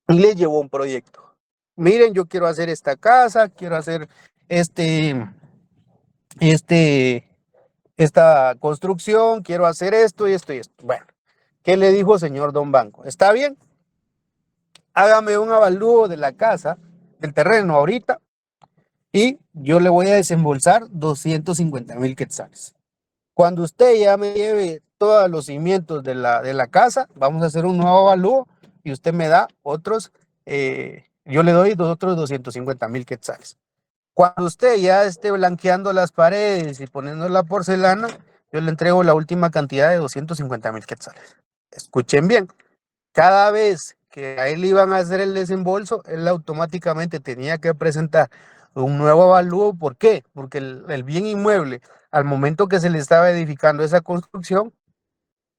y le llevó un proyecto. Miren, yo quiero hacer esta casa, quiero hacer esta construcción, quiero hacer esto y esto y esto. Bueno, ¿qué le dijo señor don banco? ¿Está bien? Hágame un avalúo de la casa, del terreno ahorita, y yo le voy a desembolsar 250,000 quetzales. Cuando usted ya me lleve todos los cimientos de la casa, vamos a hacer un nuevo avalúo y usted me da otros, yo le doy otros 250,000 quetzales. Cuando usted ya esté blanqueando las paredes y poniendo la porcelana, yo le entrego la última cantidad de 250,000 quetzales. Escuchen bien, cada vez que a él iban a hacer el desembolso, él automáticamente tenía que presentar un nuevo avalúo. ¿Por qué? Porque el bien inmueble, al momento que se le estaba edificando esa construcción,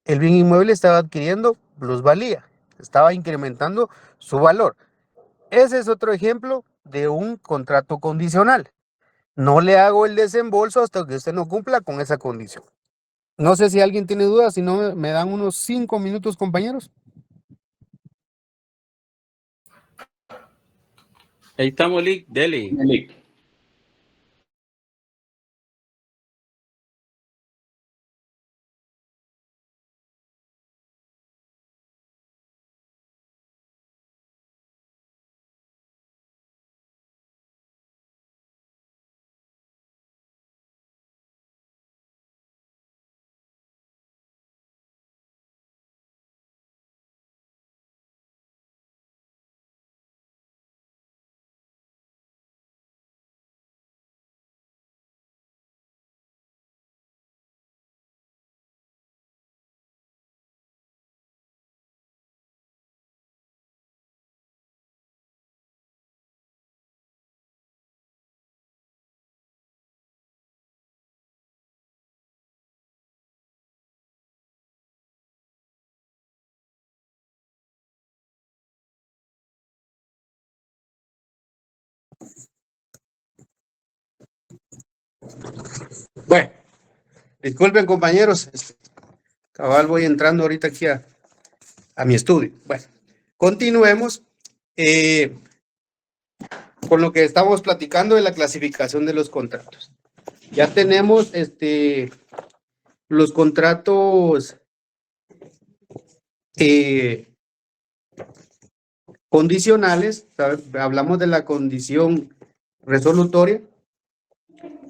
el bien inmueble estaba adquiriendo plusvalía, estaba incrementando su valor. Ese es otro ejemplo de un contrato condicional. No le hago el desembolso hasta que usted no cumpla con esa condición. No sé si alguien tiene dudas, si no me dan unos 5 minutos, compañeros. Ahí estamos, Lick, dele. Bueno, disculpen, compañeros, cabal voy entrando ahorita aquí a mi estudio. Bueno, continuemos con lo que estamos platicando de la clasificación de los contratos. Ya tenemos los contratos condicionales, ¿sabes? Hablamos de la condición resolutoria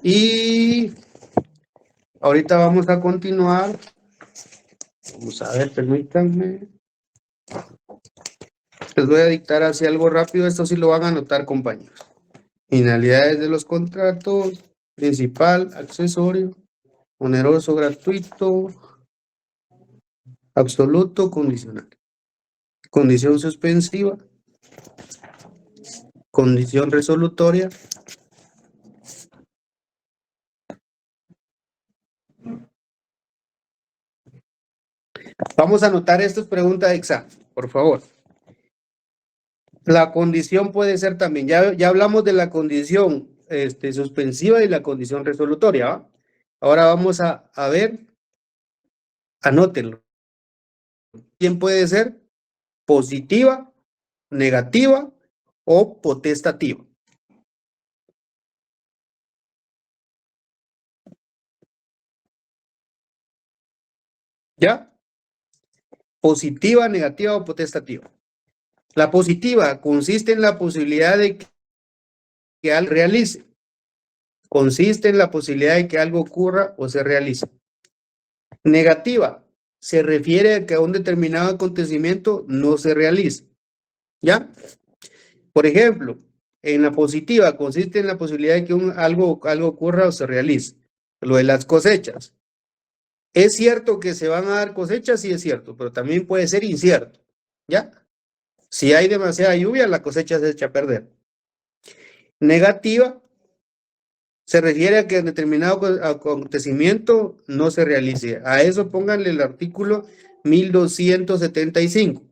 y ahorita vamos a continuar. Vamos a ver, permítanme. Les voy a dictar así algo rápido, esto sí lo van a anotar, compañeros. Finalidades de los contratos, principal, accesorio, oneroso, gratuito, absoluto, condicional. Condición suspensiva, condición resolutoria, vamos a anotar esto, es pregunta de examen, por favor. La condición puede ser también, ya hablamos de la condición suspensiva y la condición resolutoria, ¿va? Ahora vamos a ver, anótenlo. ¿Quién puede ser? Positiva, negativa o potestativa. ¿Ya? Positiva, negativa o potestativa. La positiva consiste en la posibilidad de que algo realice. Consiste en la posibilidad de que algo ocurra o se realice. Negativa se refiere a que un determinado acontecimiento no se realice. ¿Ya? Por ejemplo, en la positiva consiste en la posibilidad de que algo ocurra o se realice. Lo de las cosechas. Es cierto que se van a dar cosechas, sí es cierto, pero también puede ser incierto. ¿Ya? Si hay demasiada lluvia, la cosecha se echa a perder. Negativa se refiere a que un determinado acontecimiento no se realice. A eso pónganle el artículo 1275.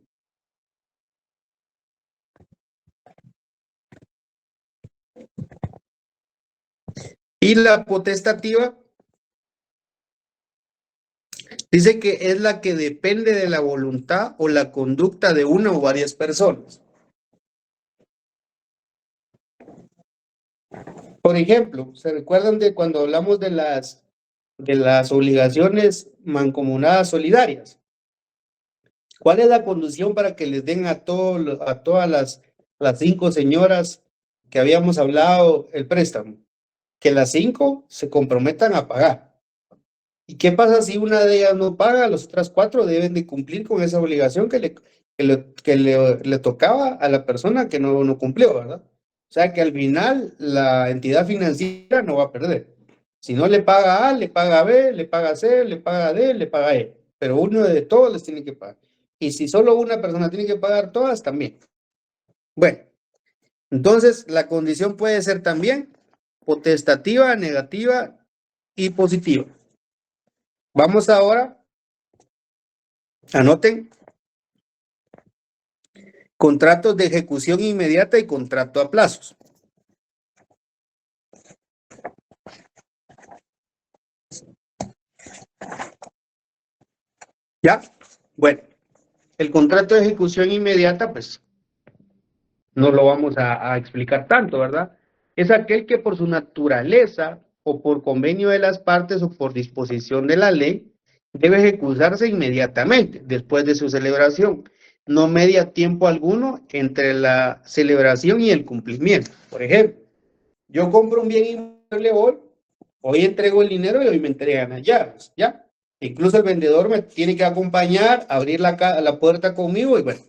Y la potestativa dice que es la que depende de la voluntad o la conducta de una o varias personas. Por ejemplo, ¿se recuerdan de cuando hablamos de las obligaciones mancomunadas solidarias? ¿Cuál es la condición para que les den a todas las 5 señoras que habíamos hablado el préstamo? Que las 5 se comprometan a pagar. ¿Y qué pasa si una de ellas no paga? Las otras 4 deben de cumplir con esa obligación que le tocaba a la persona que no cumplió, ¿verdad? O sea que al final la entidad financiera no va a perder. Si no le paga A, le paga B, le paga C, le paga D, le paga E. Pero uno de todos les tiene que pagar. Y si solo una persona tiene que pagar todas, también. Bueno, entonces la condición puede ser también potestativa, negativa y positiva. Vamos ahora, anoten, contratos de ejecución inmediata y contrato a plazos. ¿Ya? Bueno, el contrato de ejecución inmediata, pues, no lo vamos a explicar tanto, ¿verdad? Es aquel que por su naturaleza o por convenio de las partes o por disposición de la ley debe ejecutarse inmediatamente después de su celebración. No media tiempo alguno entre la celebración y el cumplimiento. Por ejemplo, yo compro un bien inmueble hoy entrego el dinero y hoy me entregan las llaves, ¿ya? Incluso el vendedor me tiene que acompañar, abrir la puerta conmigo y bueno,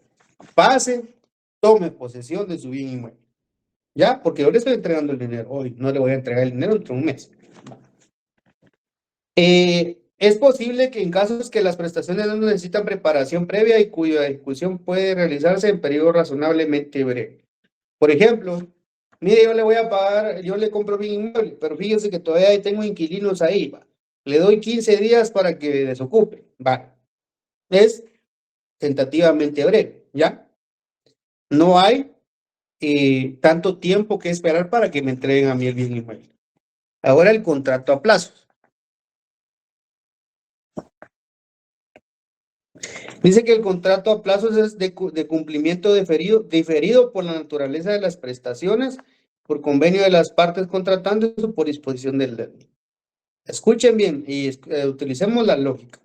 pase, tome posesión de su bien inmueble. ¿Ya? Porque yo le estoy entregando el dinero hoy, no le voy a entregar el dinero dentro de un mes. Es posible que en casos que las prestaciones no necesitan preparación previa y cuya ejecución puede realizarse en periodo razonablemente breve. Por ejemplo, mire, yo le voy a pagar, yo le compro bien inmueble, pero fíjense que todavía tengo inquilinos ahí, va. Le doy 15 días para que desocupe, va. Es tentativamente breve, ¿ya? No hay tanto tiempo que esperar para que me entreguen a mí el bien inmueble. Ahora el contrato a plazos. Dice que el contrato a plazos es de cumplimiento diferido por la naturaleza de las prestaciones, por convenio de las partes contratantes o por disposición del ley. Escuchen bien y utilicemos la lógica.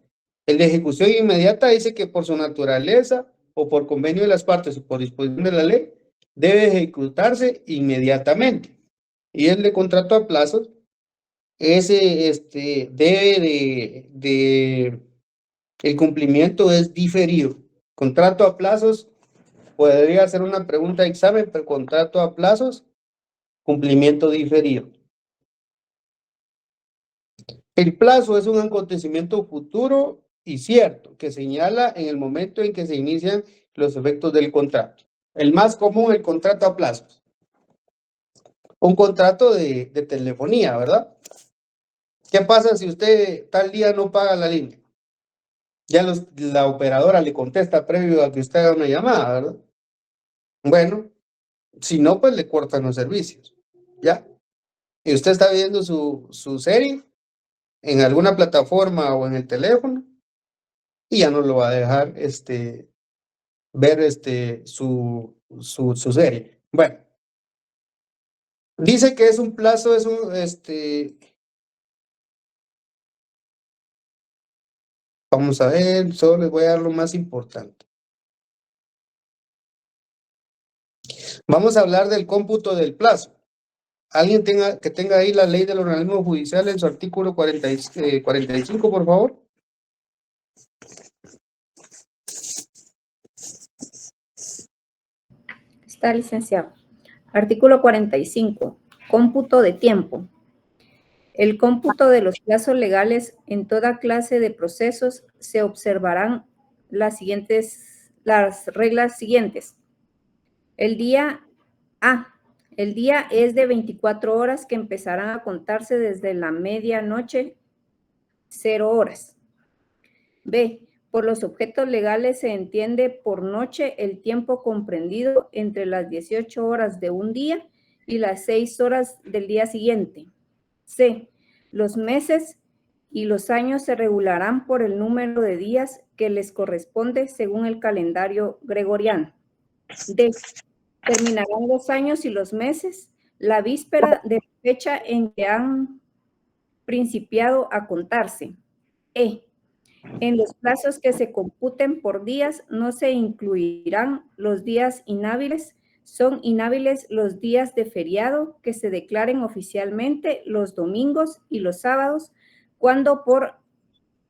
El de ejecución inmediata dice que por su naturaleza o por convenio de las partes o por disposición de la ley, debe ejecutarse inmediatamente. Y el de contrato a plazos, ese debe el cumplimiento es diferido. Contrato a plazos, podría ser una pregunta de examen, pero contrato a plazos, cumplimiento diferido. El plazo es un acontecimiento futuro y cierto que señala en el momento en que se inician los efectos del contrato. El más común, el contrato a plazos. Un contrato de telefonía, ¿verdad? ¿Qué pasa si usted tal día no paga la línea? Ya la operadora le contesta previo a que usted haga una llamada, ¿verdad? Bueno, si no, pues le cortan los servicios, ¿ya? Y usted está viendo su serie en alguna plataforma o en el teléfono y ya no lo va a dejar ver su serie. Bueno, dice que es un plazo, vamos a ver, solo les voy a dar lo más importante. Vamos a hablar del cómputo del plazo. ¿Alguien que tenga ahí la ley del organismo judicial en su artículo 45, por favor? Está, licenciado. Artículo 45. Cómputo de tiempo. El cómputo de los plazos legales en toda clase de procesos se observarán las reglas siguientes. El día es de 24 horas que empezarán a contarse desde la medianoche, 0 horas. B. Por los objetos legales se entiende por noche el tiempo comprendido entre las 18 horas de un día y las 6 horas del día siguiente. C. Los meses y los años se regularán por el número de días que les corresponde según el calendario gregoriano. D. Terminarán los años y los meses la víspera de la fecha en que han principiado a contarse. E. En los plazos que se computen por días no se incluirán los días inhábiles. Son inhábiles los días de feriado que se declaren oficialmente los domingos y los sábados, cuando por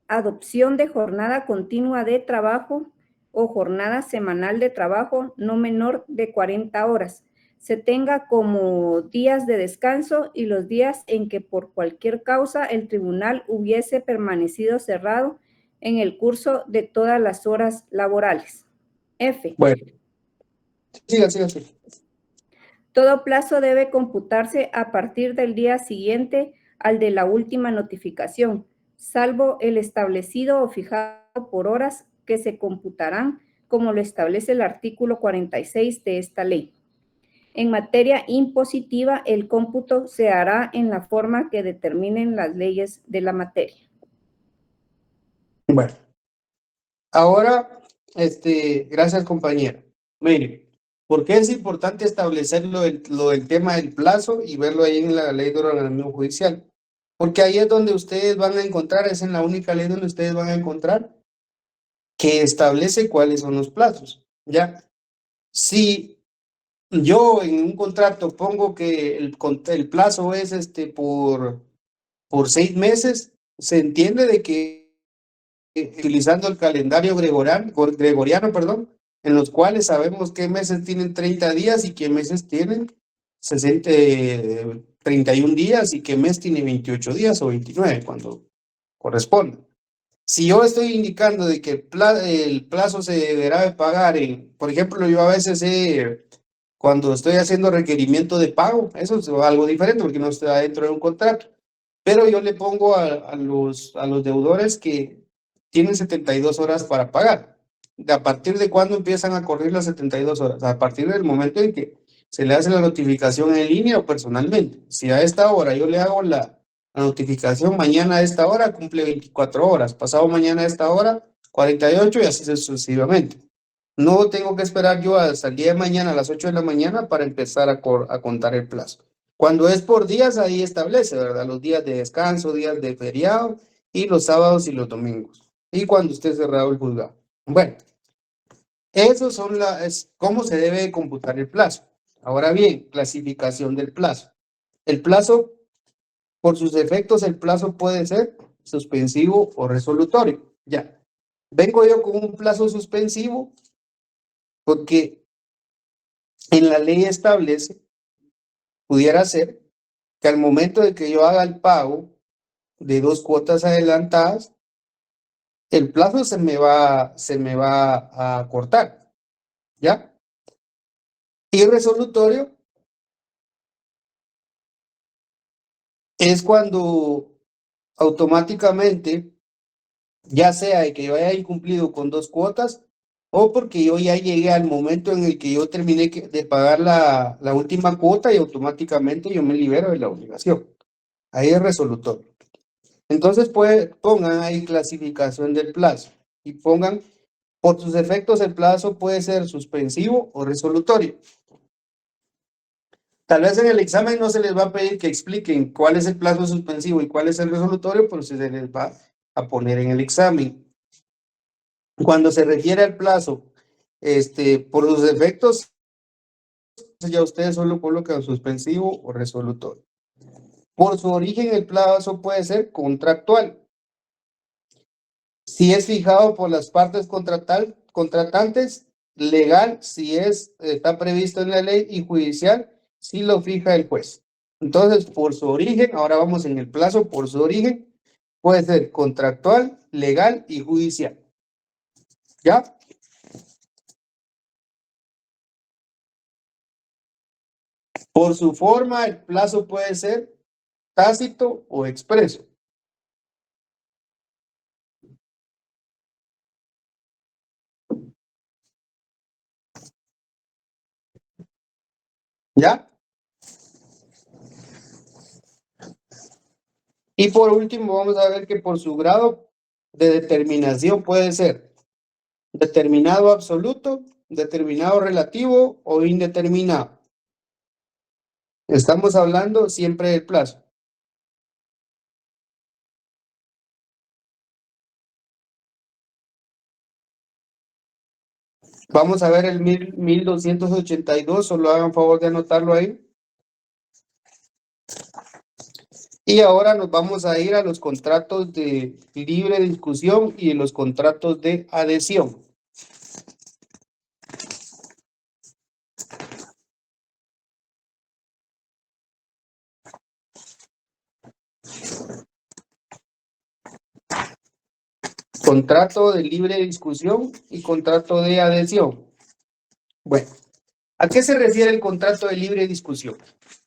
adopción de jornada continua de trabajo o jornada semanal de trabajo no menor de 40 horas se tenga como días de descanso y los días en que por cualquier causa el tribunal hubiese permanecido cerrado en el curso de todas las horas laborales. F. Bueno. Siga. Todo plazo debe computarse a partir del día siguiente al de la última notificación, salvo el establecido o fijado por horas que se computarán como lo establece el artículo 46 de esta ley. En materia impositiva, el cómputo se hará en la forma que determinen las leyes de la materia. Bueno, ahora, gracias compañera. Mire, ¿por qué es importante establecer lo del tema del plazo y verlo ahí en la ley de organismo judicial? Porque ahí es donde ustedes van a encontrar, es en la única ley donde ustedes van a encontrar que establece cuáles son los plazos, ¿ya? Si yo en un contrato pongo que el plazo es por 6 meses, se entiende de que utilizando el calendario gregoriano, en los cuales sabemos qué meses tienen 30 días y qué meses tienen 31 días y qué mes tiene 28 días o 29 cuando corresponde. Si yo estoy indicando de que el plazo se deberá de pagar por ejemplo, yo a veces cuando estoy haciendo requerimiento de pago, eso es algo diferente porque no está dentro de un contrato, pero yo le pongo a los deudores que tienen 72 horas para pagar. ¿A partir de cuándo empiezan a correr las 72 horas? A partir del momento en que se le hace la notificación en línea o personalmente. Si a esta hora yo le hago la notificación, mañana a esta hora cumple 24 horas, pasado mañana a esta hora 48 y así sucesivamente. No tengo que esperar yo hasta el día de mañana a las 8 de la mañana para empezar a contar el plazo. Cuando es por días, ahí establece, ¿verdad? Los días de descanso, días de feriado y los sábados y los domingos. Y cuando esté cerrado el juzgado. Bueno, Esos son cómo se debe computar el plazo. Ahora bien, clasificación del plazo. El plazo, por sus efectos, el plazo puede ser suspensivo o resolutorio. Ya. Vengo yo con un plazo suspensivo porque en la ley establece, pudiera ser, que al momento de que yo haga el pago de 2 cuotas adelantadas, el plazo se me va a cortar, ¿ya? Y resolutorio es cuando automáticamente, ya sea de que yo haya incumplido con 2 cuotas o porque yo ya llegué al momento en el que yo terminé de pagar la última cuota y automáticamente yo me libero de la obligación. Ahí es resolutorio. Entonces, pongan ahí clasificación del plazo y pongan, por sus efectos, el plazo puede ser suspensivo o resolutorio. Tal vez en el examen no se les va a pedir que expliquen cuál es el plazo suspensivo y cuál es el resolutorio, pero se les va a poner en el examen. Cuando se refiere al plazo, por sus efectos, ya ustedes solo colocan suspensivo o resolutorio. Por su origen, el plazo puede ser contractual. Si es fijado por las partes contratantes, legal, si está previsto en la ley, y judicial, si lo fija el juez. Entonces, por su origen, ahora vamos en el plazo, por su origen, puede ser contractual, legal y judicial. ¿Ya? Por su forma, el plazo puede ser tácito o expreso. ¿Ya? Y por último, vamos a ver que por su grado de determinación puede ser determinado absoluto, determinado relativo o indeterminado. Estamos hablando siempre del plazo. Vamos a ver el 1282, solo hagan favor de anotarlo ahí. Y ahora nos vamos a ir a los contratos de libre discusión y los contratos de adhesión. Contrato de libre discusión y contrato de adhesión. Bueno, ¿a qué se refiere el contrato de libre discusión?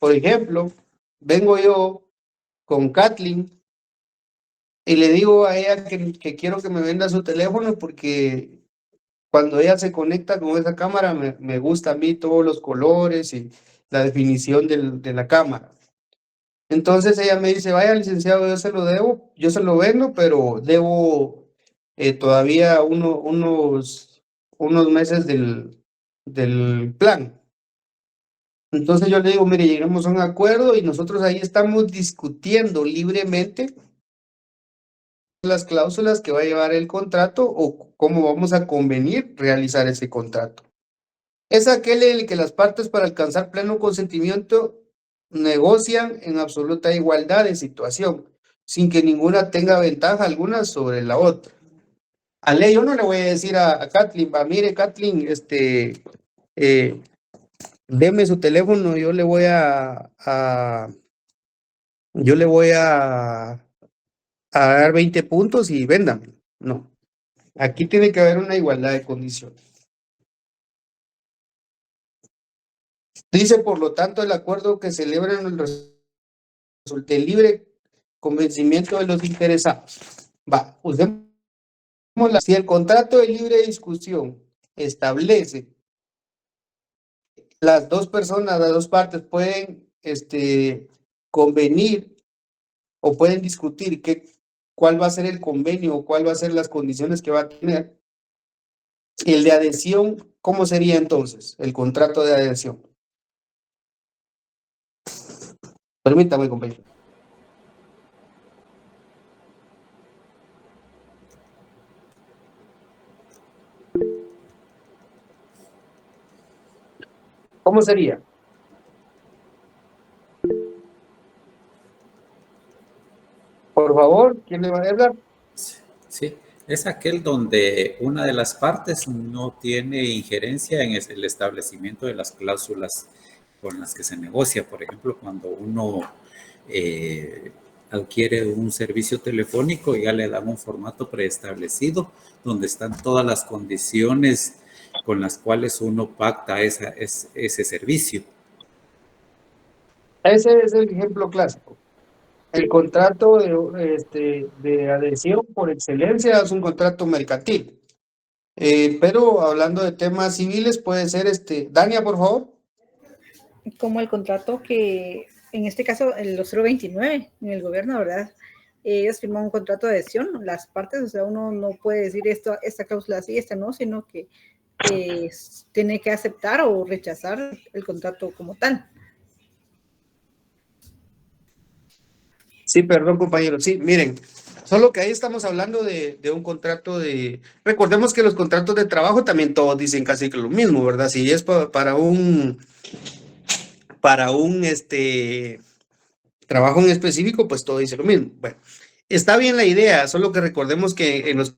Por ejemplo, vengo yo con Kathleen y le digo a ella que quiero que me venda su teléfono porque cuando ella se conecta con esa cámara me gusta a mí todos los colores y la definición de la cámara. Entonces ella me dice, vaya licenciado, yo se lo debo, yo se lo vendo, pero debo todavía unos meses del plan. Entonces yo le digo, mire, llegamos a un acuerdo y nosotros ahí estamos discutiendo libremente las cláusulas que va a llevar el contrato o cómo vamos a convenir realizar ese contrato. Es aquel en el que las partes, para alcanzar pleno consentimiento, negocian en absoluta igualdad de situación, sin que ninguna tenga ventaja alguna sobre la otra. A ley, yo no le voy a decir a Kathleen, va, mire, Kathleen, deme su teléfono, yo le voy a dar 20 puntos y véndame. No, aquí tiene que haber una igualdad de condiciones. Dice, por lo tanto, el acuerdo que celebran el libre convencimiento de los interesados. Va, usemos si el contrato de libre discusión establece las dos personas, las dos partes pueden convenir o pueden discutir cuál va a ser el convenio o cuál va a ser las condiciones que va a tener. El de adhesión, ¿cómo sería entonces el contrato de adhesión? Permítame, compañero. ¿Cómo sería? Por favor, ¿quién le va a hablar? Sí, es aquel donde una de las partes no tiene injerencia en el establecimiento de las cláusulas con las que se negocia. Por ejemplo, cuando uno adquiere un servicio telefónico, ya le dan un formato preestablecido donde están todas las condiciones con las cuales uno pacta ese servicio. Ese es el ejemplo clásico. El contrato de adhesión por excelencia es un contrato mercantil. Pero hablando de temas civiles, puede ser Dania, por favor. Como el contrato que, en este caso, los 029 en el gobierno, ¿verdad? Ellos firman un contrato de adhesión, las partes, o sea, uno no puede decir esta cláusula sí, esta no, sino que tiene que aceptar o rechazar el contrato como tal. Sí, perdón, compañero. Sí, miren, solo que ahí estamos hablando de un contrato de... Recordemos que los contratos de trabajo también todos dicen casi que lo mismo, ¿verdad? Si es para un trabajo en específico, pues todo dice lo mismo. Bueno, está bien la idea, solo que recordemos que en los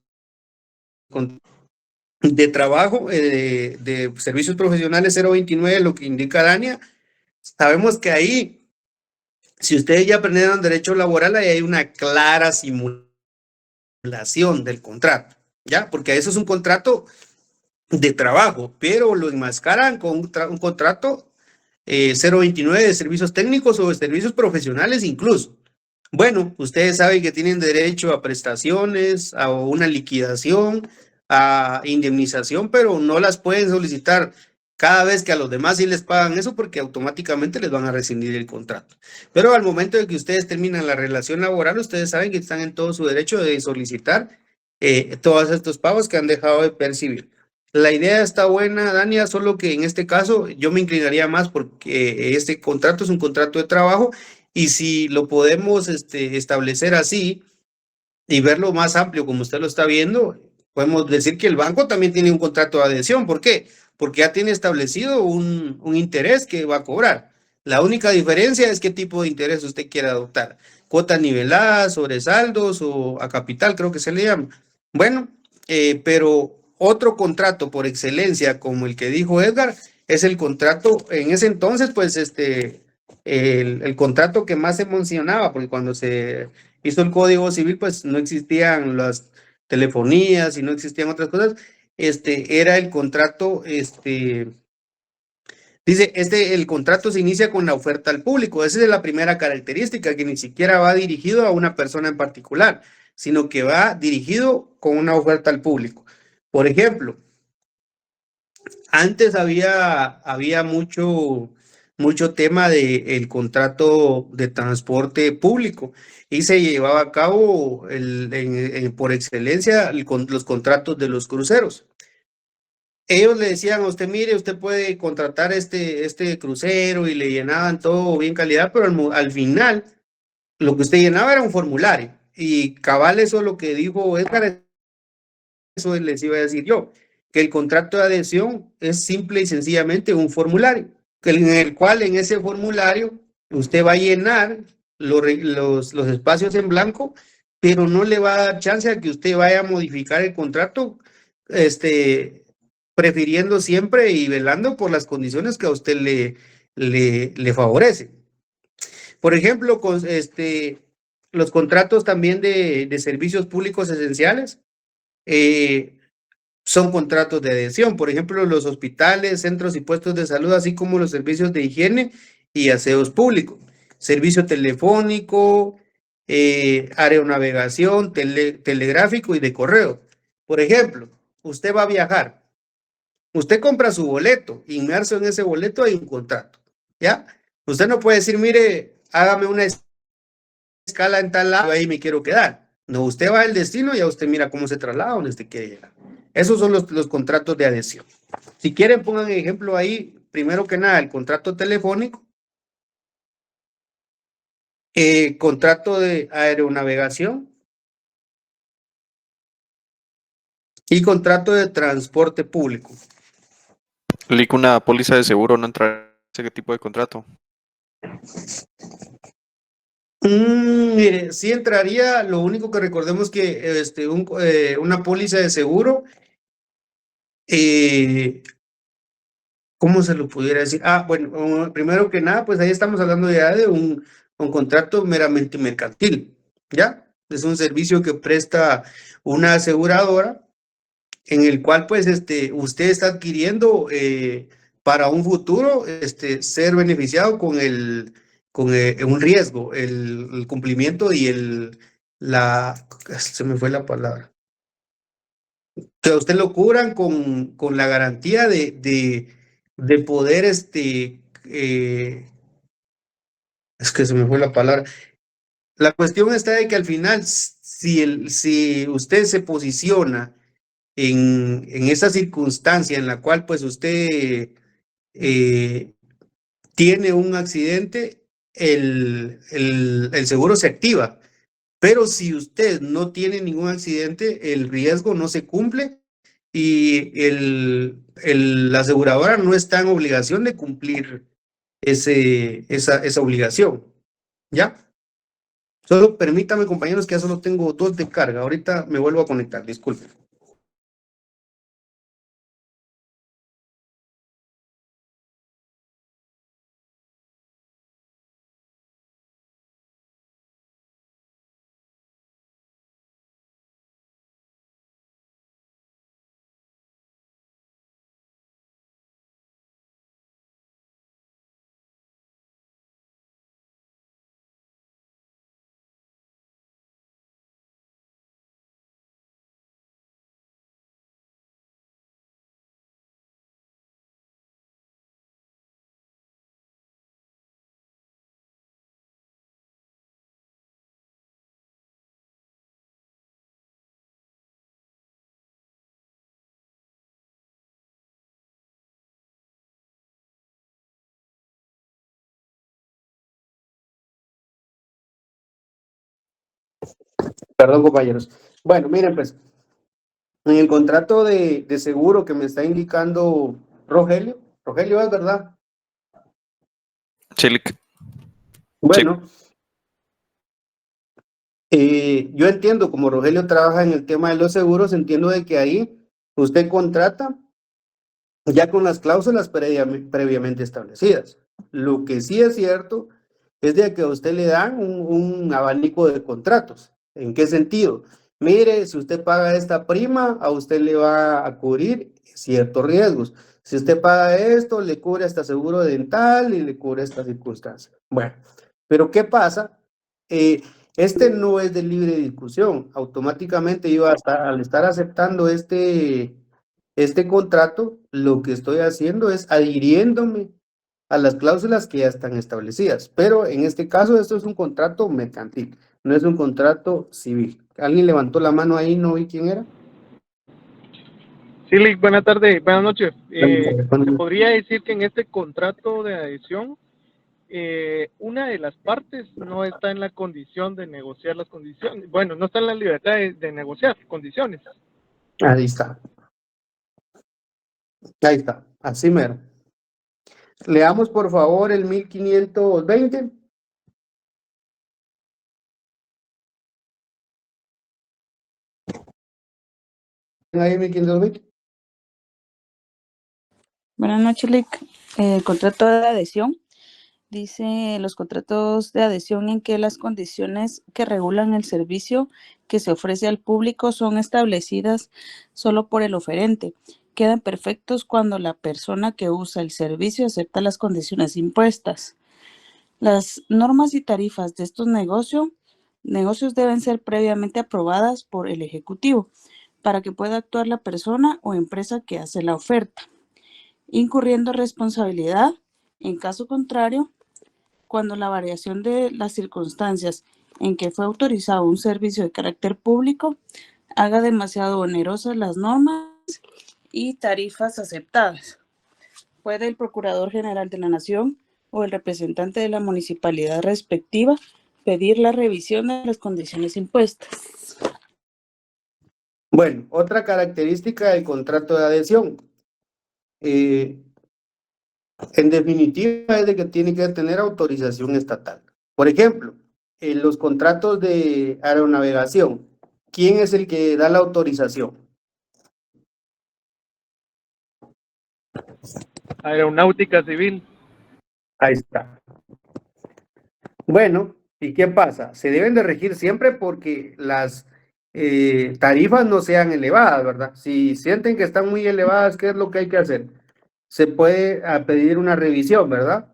de trabajo, de servicios profesionales 029, lo que indica Dania, sabemos que ahí, si ustedes ya aprendieron derecho laboral, ahí hay una clara simulación del contrato, ¿ya? Porque eso es un contrato de trabajo, pero lo enmascaran con un contrato 029 de servicios técnicos o de servicios profesionales incluso. Bueno, ustedes saben que tienen derecho a prestaciones, a una liquidación, a indemnización, pero no las pueden solicitar cada vez que a los demás sí les pagan eso porque automáticamente les van a rescindir el contrato. Pero al momento de que ustedes terminan la relación laboral, ustedes saben que están en todo su derecho de solicitar todos estos pagos que han dejado de percibir. La idea está buena, Dania, solo que en este caso yo me inclinaría más porque este contrato es un contrato de trabajo y si lo podemos establecer así y verlo más amplio como usted lo está viendo, podemos decir que el banco también tiene un contrato de adhesión. ¿Por qué? Porque ya tiene establecido un interés que va a cobrar. La única diferencia es qué tipo de interés usted quiere adoptar. Cuota nivelada, sobresaldos o a capital, creo que se le llama. Bueno, pero otro contrato por excelencia, como el que dijo Edgar, es el contrato, en ese entonces, pues el contrato que más se mencionaba, porque cuando se hizo el Código Civil, pues no existían las telefonías y no existían otras cosas. Era el contrato, dice, el contrato se inicia con la oferta al público. Esa es la primera característica, que ni siquiera va dirigido a una persona en particular, sino que va dirigido con una oferta al público. Por ejemplo, antes había mucho tema del contrato de transporte público y se llevaba a cabo por excelencia los contratos de los cruceros. Ellos le decían a usted, mire, usted puede contratar este crucero y le llenaban todo bien calidad, pero al final lo que usted llenaba era un formulario y cabal eso lo que dijo Edgar, eso les iba a decir yo, que el contrato de adhesión es simple y sencillamente un formulario, en el cual en ese formulario usted va a llenar los espacios en blanco, pero no le va a dar chance a que usted vaya a modificar el contrato, prefiriendo siempre y velando por las condiciones que a usted le favorecen. Por ejemplo, con los contratos también de servicios públicos esenciales, son contratos de adhesión. Por ejemplo, los hospitales, centros y puestos de salud, así como los servicios de higiene y aseos públicos, servicio telefónico, aeronavegación, telegráfico y de correo. Por ejemplo, usted va a viajar, usted compra su boleto, inmerso en ese boleto hay un contrato, ¿ya? Usted no puede decir, mire, hágame una escala en tal lado, ahí me quiero quedar. No, usted va al destino y ya usted mira cómo se traslada, donde usted quiere llegar. Esos son los contratos de adhesión. Si quieren, pongan ejemplo ahí, primero que nada, el contrato telefónico, contrato de aeronavegación y contrato de transporte público. Una póliza de seguro no entra en ese tipo de contrato. Mire, sí entraría, lo único que recordemos que una póliza de seguro, ¿cómo se lo pudiera decir? Bueno, primero que nada, pues ahí estamos hablando ya de un contrato meramente mercantil, ¿ya? Es un servicio que presta una aseguradora en el cual pues usted está adquiriendo para un futuro ser beneficiado con un riesgo, el cumplimiento y se me fue la palabra. Que a usted lo cubran con la garantía de poder es que se me fue la palabra. La cuestión está de que al final, si usted se posiciona en esa circunstancia en la cual pues usted tiene un accidente, el seguro se activa. Pero si usted no tiene ningún accidente, el riesgo no se cumple y la aseguradora no está en obligación de cumplir esa obligación. ¿Ya? Solo permítame, compañeros, que ya solo tengo 2 de carga. Ahorita me vuelvo a conectar, disculpen. Perdón, compañeros. Bueno, miren, pues, en el contrato de seguro que me está indicando Rogelio, es verdad. Chilic. Bueno, yo entiendo, como Rogelio trabaja en el tema de los seguros, entiendo de que ahí usted contrata ya con las cláusulas previamente establecidas. Lo que sí es cierto es de que a usted le dan un abanico de contratos. ¿En qué sentido? Mire, si usted paga esta prima, a usted le va a cubrir ciertos riesgos. Si usted paga esto, le cubre hasta seguro dental y le cubre esta circunstancia. Bueno, pero ¿qué pasa? No es de libre discusión. Automáticamente yo al estar aceptando este contrato, lo que estoy haciendo es adhiriéndome a las cláusulas que ya están establecidas. Pero en este caso, esto es un contrato mercantil, no es un contrato civil. ¿Alguien levantó la mano ahí? ¿No vi quién era? Sí, buenas tardes, buenas noches. ¿Se podría decir que en este contrato de adhesión, una de las partes no está en la condición de negociar las condiciones? Bueno, no está en la libertad de negociar condiciones. Ahí está. Ahí está, así mero. Leamos por favor el 1520. Ahí 1520. Buenas noches, Lic. El contrato de adhesión dice los contratos de adhesión en que las condiciones que regulan el servicio que se ofrece al público son establecidas solo por el oferente. Quedan perfectos cuando la persona que usa el servicio acepta las condiciones impuestas. Las normas y tarifas de estos negocios deben ser previamente aprobadas por el Ejecutivo para que pueda actuar la persona o empresa que hace la oferta, incurriendo responsabilidad en caso contrario cuando la variación de las circunstancias en que fue autorizado un servicio de carácter público haga demasiado onerosas las normas y tarifas aceptadas. Puede el Procurador General de la Nación o el representante de la municipalidad respectiva pedir la revisión de las condiciones impuestas. Bueno, otra característica del contrato de adhesión. En definitiva, es de que tiene que tener autorización estatal. Por ejemplo, en los contratos de aeronavegación, ¿quién es el que da la autorización? Aeronáutica Civil. Ahí está. Bueno, ¿y qué pasa? Se deben de regir siempre porque las tarifas no sean elevadas, ¿verdad? Si sienten que están muy elevadas, ¿qué es lo que hay que hacer? Se puede pedir una revisión, ¿verdad?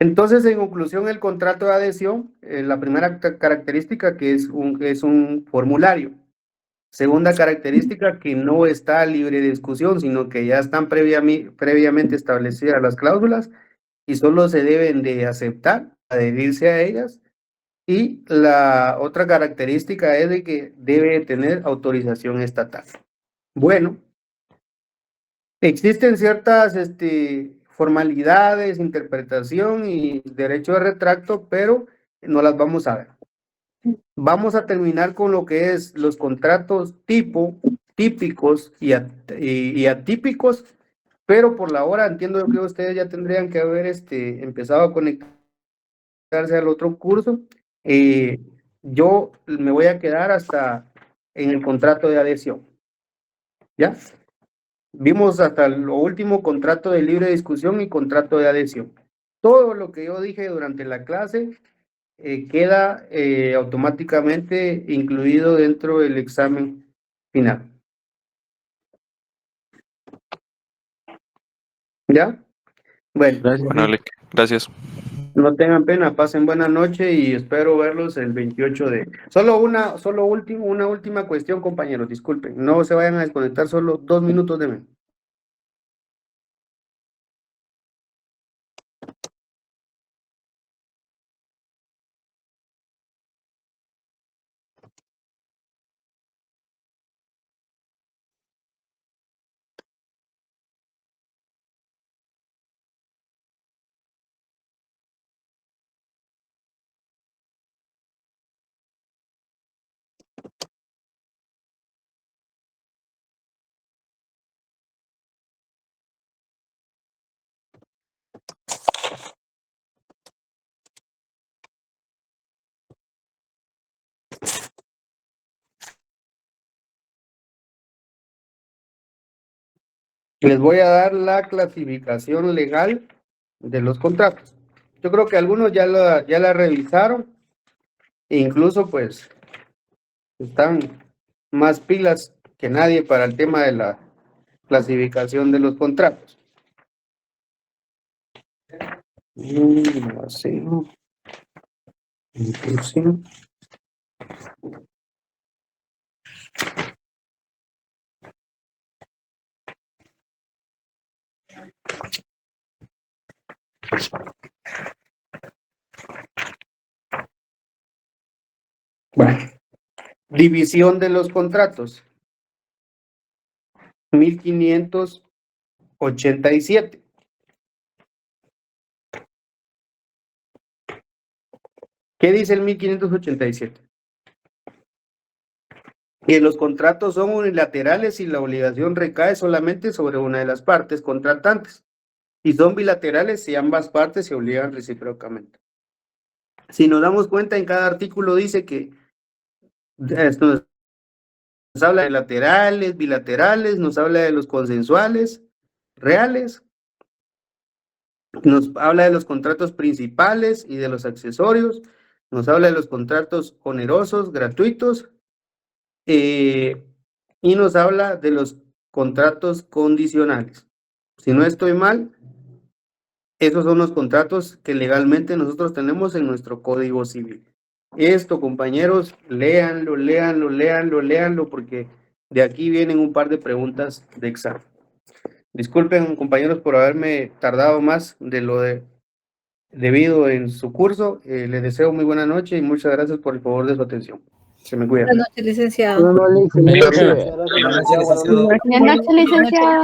Entonces, en conclusión, el contrato de adhesión, la primera característica que es un formulario. Segunda característica, que no está libre de discusión, sino que ya están previamente establecidas las cláusulas y solo se deben de aceptar, adherirse a ellas. Y la otra característica es de que debe tener autorización estatal. Bueno, existen ciertas formalidades, interpretación y derecho de retracto, pero no las vamos a ver. Vamos a terminar con lo que es los contratos típicos y atípicos, pero por la hora entiendo que ustedes ya tendrían que haber empezado a conectarse al otro curso. Yo me voy a quedar hasta en el contrato de adhesión. ¿Ya? Vimos hasta lo último, contrato de libre discusión y contrato de adhesión. Todo lo que yo dije durante la clase queda automáticamente incluido dentro del examen final. ¿Ya? Bueno, Gracias. No tengan pena, pasen buena noche y espero verlos el 28 de... Solo una última cuestión, compañeros, disculpen. No se vayan a desconectar, solo 2 minutos de mí. Les voy a dar la clasificación legal de los contratos. Yo creo que algunos ya la revisaron e incluso pues están más pilas que nadie para el tema de la clasificación de los contratos. Así, ¿no? Inclusión. Bueno, división de los contratos. 1587. ¿Qué dice el 1587? Que los contratos son unilaterales y la obligación recae solamente sobre una de las partes contratantes. Y son bilaterales si ambas partes se obligan recíprocamente. Si nos damos cuenta, en cada artículo dice que esto nos habla de laterales, bilaterales, nos habla de los consensuales, reales, nos habla de los contratos principales y de los accesorios, nos habla de los contratos onerosos, gratuitos, y nos habla de los contratos condicionales. Si no estoy mal, esos son los contratos que legalmente nosotros tenemos en nuestro Código Civil. Esto, compañeros, léanlo, porque de aquí vienen un par de preguntas de examen. Disculpen, compañeros, por haberme tardado más de lo debido en su curso. Les deseo muy buena noche y muchas gracias por el favor de su atención. Se me cuidan. Buenas noches, licenciado. Buenas noches, licenciado. Buenas noches, licenciado.